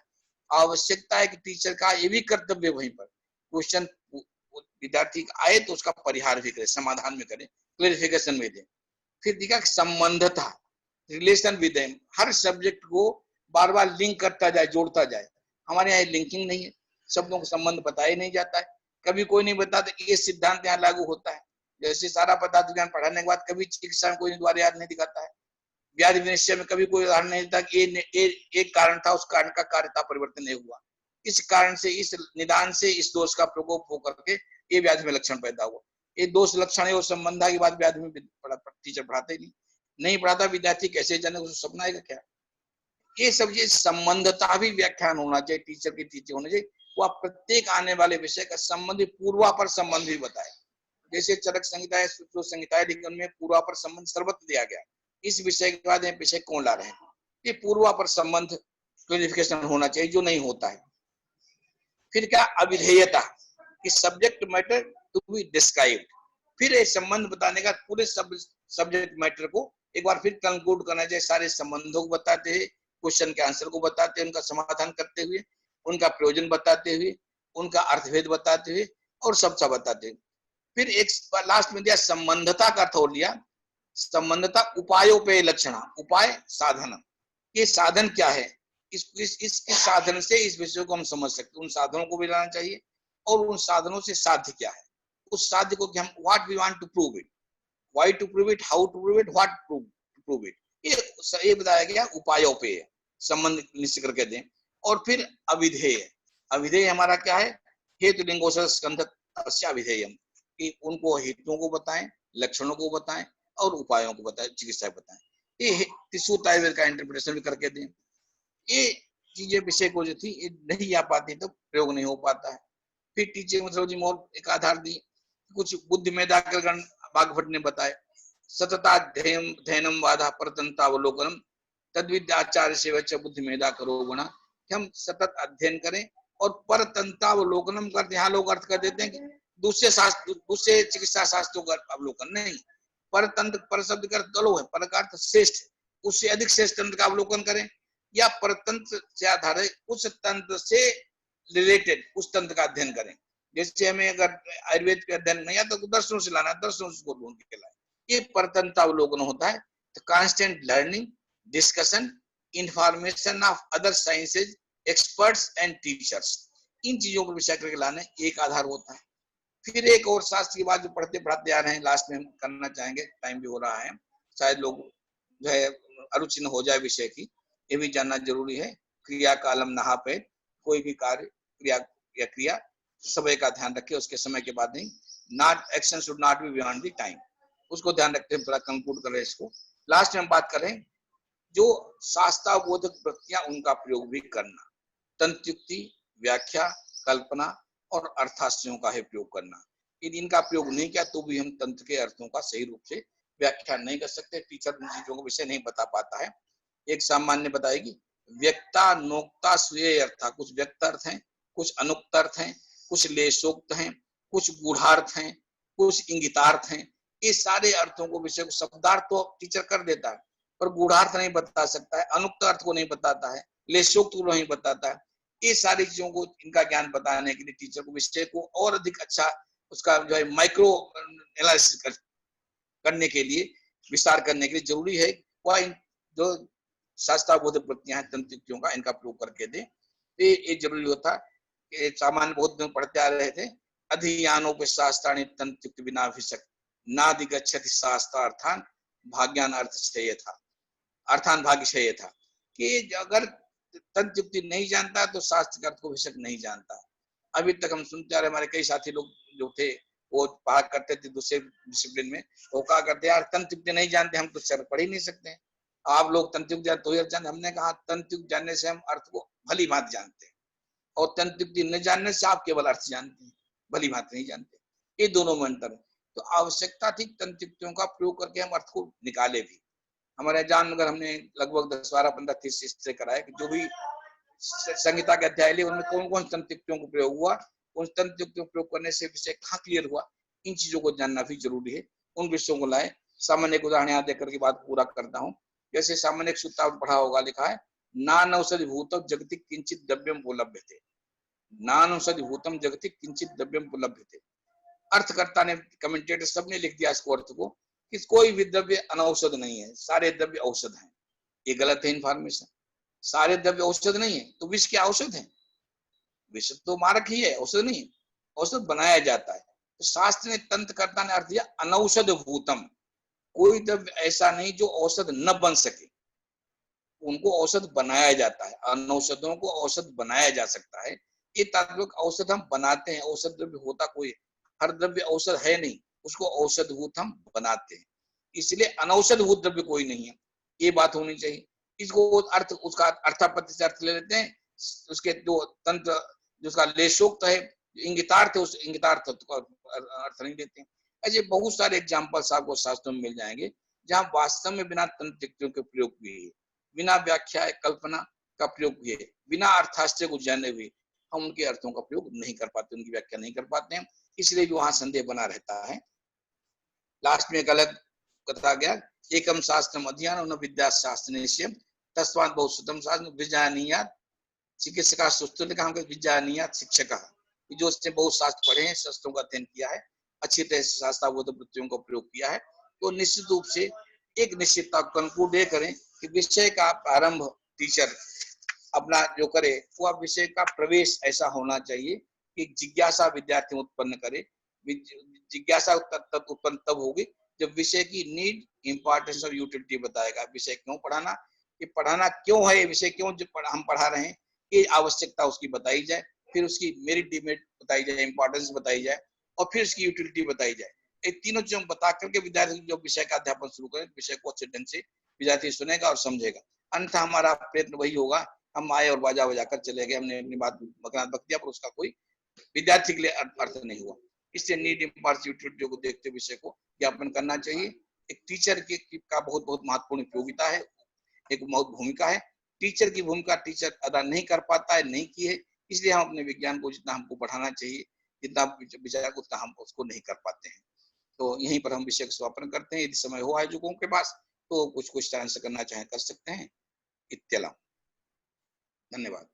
आवश्यकता है कि टीचर का ये भी कर्तव्य वहीं पर क्वेश्चन विद्यार्थी आए तो उसका परिहार भी करे, समाधान में करे, क्लेरिफिकेशन में दे। फिर दिखा संबंधता, रिलेशन विद देम, हर सब्जेक्ट को बार बार लिंक करता जाए, जोड़ता जाए। हमारे यहाँ लिंकिंग नहीं है, शब्दों का संबंध बताया नहीं जाता है। कभी कोई नहीं बताता ये सिद्धांत यहाँ लागू होता है। जैसे सारा पदार्थ ज्ञान पढ़ाने के बाद कभी चिकित्सा में कोई द्वारा याद नहीं दिखाता है, व्याधि विनिश्चय में कभी कोई उदाहरण नहीं देता कि एक कारण था, उस कारण का कार्यता परिवर्तन नहीं हुआ, इस कारण से, इस निदान से इस दोष का प्रकोप होकर के ये व्याधि में लक्षण पैदा हुआ। ये दोष लक्षण है और संबंधा की बात व्याधि में टीचर पढ़ाते ही नहीं पढ़ाता, विद्यार्थी कैसे जाने, उसको सपना आएगा क्या? ये सब ये संबंधता भी व्याख्यान होना चाहिए, टीचर की टीचिंग होनी चाहिए। वो आप प्रत्येक आने वाले विषय का संबंधी पूर्वापर संबंध भी बताए। जैसे चरक संहिता है, सूत्र संहिता है, लेकिन उनमें पूर्वापर संबंध सर्वत्र दिया गया। इस विषय के बाद ये विषय कौन ला रहे हैं? ये पूर्वापर संबंध क्लियरिफिकेशन होना चाहिए, जो नहीं होता है। फिर क्या? अविधेयता, कि subject matter to be described. फिर ये संबंध बताने का पूरे सब्जेक्ट मैटर को एक बार फिर कंक्लूड करना चाहिए, सारे संबंधों को बताते हुए, क्वेश्चन के आंसर को बताते हुए, उनका समाधान करते हुए, उनका प्रयोजन बताते हुए, उनका अर्थभेद बताते हुए और सब बताते हुए। फिर एक लास्ट में दिया संबंधता का अर्थ और लिया, संबंधता उपायोपेय लक्षण, उपाय साधन, ये साधन क्या है, इस साधन से इस विषय को हम समझ सकते, उन साधनों को भी लाना चाहिए और उन साधनों से साध्य क्या है, उस साध्य को कि हम what we want to prove it, why to prove it, how to prove it, what to prove it, ये बताया गया उपायोपेय, संबंध निश्चित करके दें। और फिर अविधेय, अविधेय हमारा क्या है, हेतु लिंगोशर स्कंध अविधेयम, कि उनको हेतुओं को बताएं, लक्षणों को बताएं और उपायों को बताएं, चिकित्सा बताएं। ये त्रिसूत्र आयुर्वेद का इंटरप्रिटेशन भी करके दें। ये चीजें विषय को जो थी ये नहीं आ पाती तो प्रयोग नहीं हो पाता है। फिर टीचर मेथोडोलॉजी में और एक आधार दी, कुछ बुद्धि मेधाकरण बागभट्ट ने बताए, सतताध्ययनम वादा परतंतावलोकनम तद्विद्याचार्य से वच बुद्धि मेधा करो गुणा, हम सतत अध्ययन करें और परतंतावलोकनम करते, यहाँ लोग अर्थ कर देते हैं कि दूसरे शास्त्र, दूसरे चिकित्सा शास्त्रों का अवलोकन नहीं, परतंत्र, पर शब्द का दलो है, पर का अर्थ श्रेष्ठ, उससे अधिक श्रेष्ठ तंत्र का अवलोकन करें, या परतंत्र से आधारित उस तंत्र से रिलेटेड उस तंत्र का अध्ययन करें। जैसे हमें अगर आयुर्वेद के अध्ययन नहीं आता तो दर्शनों से लाना, दर्शनों से ढूंढ के लाए, ये परतंत्र अवलोकन होता है। तो constant learning, discussion, information of other sciences, experts and teachers, इन चीजों को विषय करके लाने एक आधार होता है। फिर एक और शास्त्र की बात जो पढ़ते पढ़ाते आ रहे हैं, लास्ट में हम करना चाहेंगे, टाइम भी हो रहा है, शायद लोग जो है अरुचि न हो जाए विषय की, ये भी जानना जरूरी है। क्रिया कालम नहा पे, कोई भी कार्य क्रिया या क्रिया समय का ध्यान रखे, उसके समय के बाद नहीं, not action should not be beyond the time, उसको ध्यान रखते हैं। थोड़ा कंक्लूड करें इसको, लास्ट में हम बात करें जो शास्त्राबोधक वृत्तियां, उनका प्रयोग भी करना, तंत्युक्ति, व्याख्या, कल्पना और अर्थाश्रयों का है प्रयोग करना। यदि इनका प्रयोग नहीं किया तो भी हम तंत्र के अर्थों का सही रूप से व्याख्या नहीं कर सकते, टीचर उन चीजों को विषय नहीं बता पाता है। एक सामान्य बताएगी, व्यक्ता नोक्ता स्वीय अर्थ, कुछ व्यक्त अर्थ हैं, कुछ अनुक्त अर्थ हैं, कुछ लेशोक्त हैं, कुछ गूढ़ार्थ हैं, कुछ इंगितार्थ हैं। ये सारे अर्थों को विषय को शब्दार्थ तो टीचर कर देता है पर गूढ़ार्थ नहीं बता सकता है, अनुक्त अर्थ को नहीं बताता है, लेशोक्त को नहीं बताता है। ये सारी चीजों को, इनका ज्ञान बताने के लिए टीचर को विषय को और अधिक अच्छा उसका जो है माइक्रो एनालिसिस करने के लिए, विस्तार करने के लिए जरूरी है वह जो शास्त्राबोधक वृत्तियां हैं तंत्रियों का, इनका प्रयोग करके दे। ये जरूरी होता है। सामान्य बहुत दिन पढ़ते आ रहे थे, अधियानोपि शास्त्राणि तंत्युक्त बिना विशक नादिगच्छति शास्त्रार्थान भाग्यान अर्थक्षय था, अर्थान भाग्यक्षय था, कि अगर तंत्युक्ति नहीं जानता तो शास्त्र के अर्थ को विशक नहीं जानता। अभी तक हम सुनते आ रहे, हमारे कई साथी लोग जो थे वो पढ़ा करते थे दूसरे डिसिप्लिन में, वो कहा करते यार तंत्युक्ति नहीं जानते हम तो सर पढ़ ही नहीं सकते, आप लोग तंत्युक्त जानते तो जानते। हमने कहा तंत्युक्त जानने से हम अर्थ को भली भांति जानते हैं और तंत्युक्ति न जानने से आप केवल अर्थ जानते हैं, भली भांति नहीं जानते। ये दोनों में अंतर है। तो आवश्यकता थी तंत्युक्तियों का प्रयोग करके हम अर्थ को निकाले भी। हमारे जानगर हमने लगभग 10, 12, 15 30 इससे कराया कि जो भी संहिता के अध्याय लिए उनमें कौन कौन तंत्युक्तियों को प्रयोग हुआ, उन तंत्युक्तियों को प्रयोग करने से विषय कहाँ क्लियर हुआ, इन चीजों को जानना भी जरूरी है। उन विषयों को लाए। सामान्य एक उदाहरण यहाँ देकर के बात पूरा करता हूँ। जैसे सामान्य एक सूत्र पढ़ा होगा, लिखा है नानौषधि भूतम जगति किंचित द्रव्यम उपलभ्यते, नानौषधि भूतम जगति किंचित द्रव्यम उपलभ्यते। अर्थकर्ता ने, कमेंटेटर सबने लिख दिया इसको अर्थ को कि कोई भी द्रव्य अनौषध नहीं है, सारे द्रव्य औषध हैं। ये गलत है इन्फॉर्मेशन। सारे द्रव्य औषध नहीं है तो विष क्या औषध है? विष तो मारक ही है, औषध नहीं है। औषध बनाया जाता है। तो शास्त्र ने, तंत्रकर्ता ने अर्थ दिया अनौषध भूतम, कोई द्रव्य ऐसा नहीं जो औषध न बन सके, उनको औषध बनाया जाता है। अनौषधों को औषध बनाया जा सकता है। ये तात्विक औषध हम बनाते हैं, औषध द्रव्य होता कोई, हर द्रव्य औषध है नहीं, उसको औषधभूत हम बनाते हैं। इसलिए अनौषधभूत द्रव्य कोई नहीं है, ये बात होनी चाहिए। इसको अर्थ, उसका अर्थापत्ति से अर्थ ले लेते हैं। उसके जो तंत्र, जो उसका लेशोक्त है, इंगितार्थ है, उस इंगितार्थ का अर्थ नहीं देते हैं। ऐसे बहुत सारे एग्जाम्पल्स आपको शास्त्रों में मिल जाएंगे जहाँ वास्तव में बिना तंत्र के प्रयोग हुए, बिना व्याख्या कल्पना का प्रयोग हुए, बिना अर्थाश्चर्य को जाने हुए हम उनके अर्थों का प्रयोग नहीं कर पाते, उनकी व्याख्या नहीं कर पाते हैं, इसलिए भी वहां संदेह बना रहता है। लास्ट में एक अलग कथा गया, एकम शास्त्रम अध्ययन न विद्या शास्त्र निश्चय तस्मात् बहुश्रुतम शास्त्र विज्ञानीयात् चिकित्सका सुस्तुल्य का विज्ञानीयात् शिक्षक, जो उसने बहुत शास्त्र पढ़े हैं, शास्त्रों का अध्ययन किया है, अच्छी तरह से शास्त्रावोध वृत्तियों का प्रयोग किया है, तो निश्चित रूप से एक निश्चितता कंक्लूड करें कि विषय का प्रारंभ टीचर अपना जो करे वह विषय का प्रवेश ऐसा होना चाहिए कि जिज्ञासा विद्यार्थी उत्पन्न करे। जिज्ञासा तब उत्पन्न तब होगी जब विषय की नीड, इंपॉर्टेंस और यूटिलिटी बताएगा। विषय क्यों पढ़ाना, ये पढ़ाना क्यों है, ये विषय क्यों हम पढ़ा रहे हैं, ये आवश्यकता उसकी बताई जाए, फिर उसकी मेरिट डिमेरिट बताई जाए, इंपॉर्टेंस बताई जाए और फिर उसकी यूटिलिटी बताई जाए। ये तीनों चीजों बता करके विद्यार्थी जो विषय का अध्यापन शुरू करें, विषय को अच्छे ढंग से विद्यार्थी सुनेगा और समझेगा। अन्यथा हमारा प्रयत्न वही होगा, हम आए और बाजा बजा कर चले गए, हमने अपनी बात बकरात बक दिया पर उसका कोई विद्यार्थी के लिए अर्थ नहीं हुआ। इससे नीड, इंपॉर्टेंस, यूटिलिटी को देखते विषय को ज्ञापन करना चाहिए। एक टीचर का बहुत बहुत महत्वपूर्ण उपयोगिता है, एक बहुत भूमिका है। टीचर की भूमिका टीचर अदा नहीं कर पाता है, नहीं की है, इसलिए हम अपने विज्ञान को जितना हमको बढ़ाना चाहिए, जितना विचार उतना हम उसको नहीं कर पाते हैं। तो यहीं पर हम विषय का समापन करते हैं। यदि समय हो आयोजकों के पास तो कुछ तरह से करना चाहे कर सकते हैं। इत्यादि। धन्यवाद।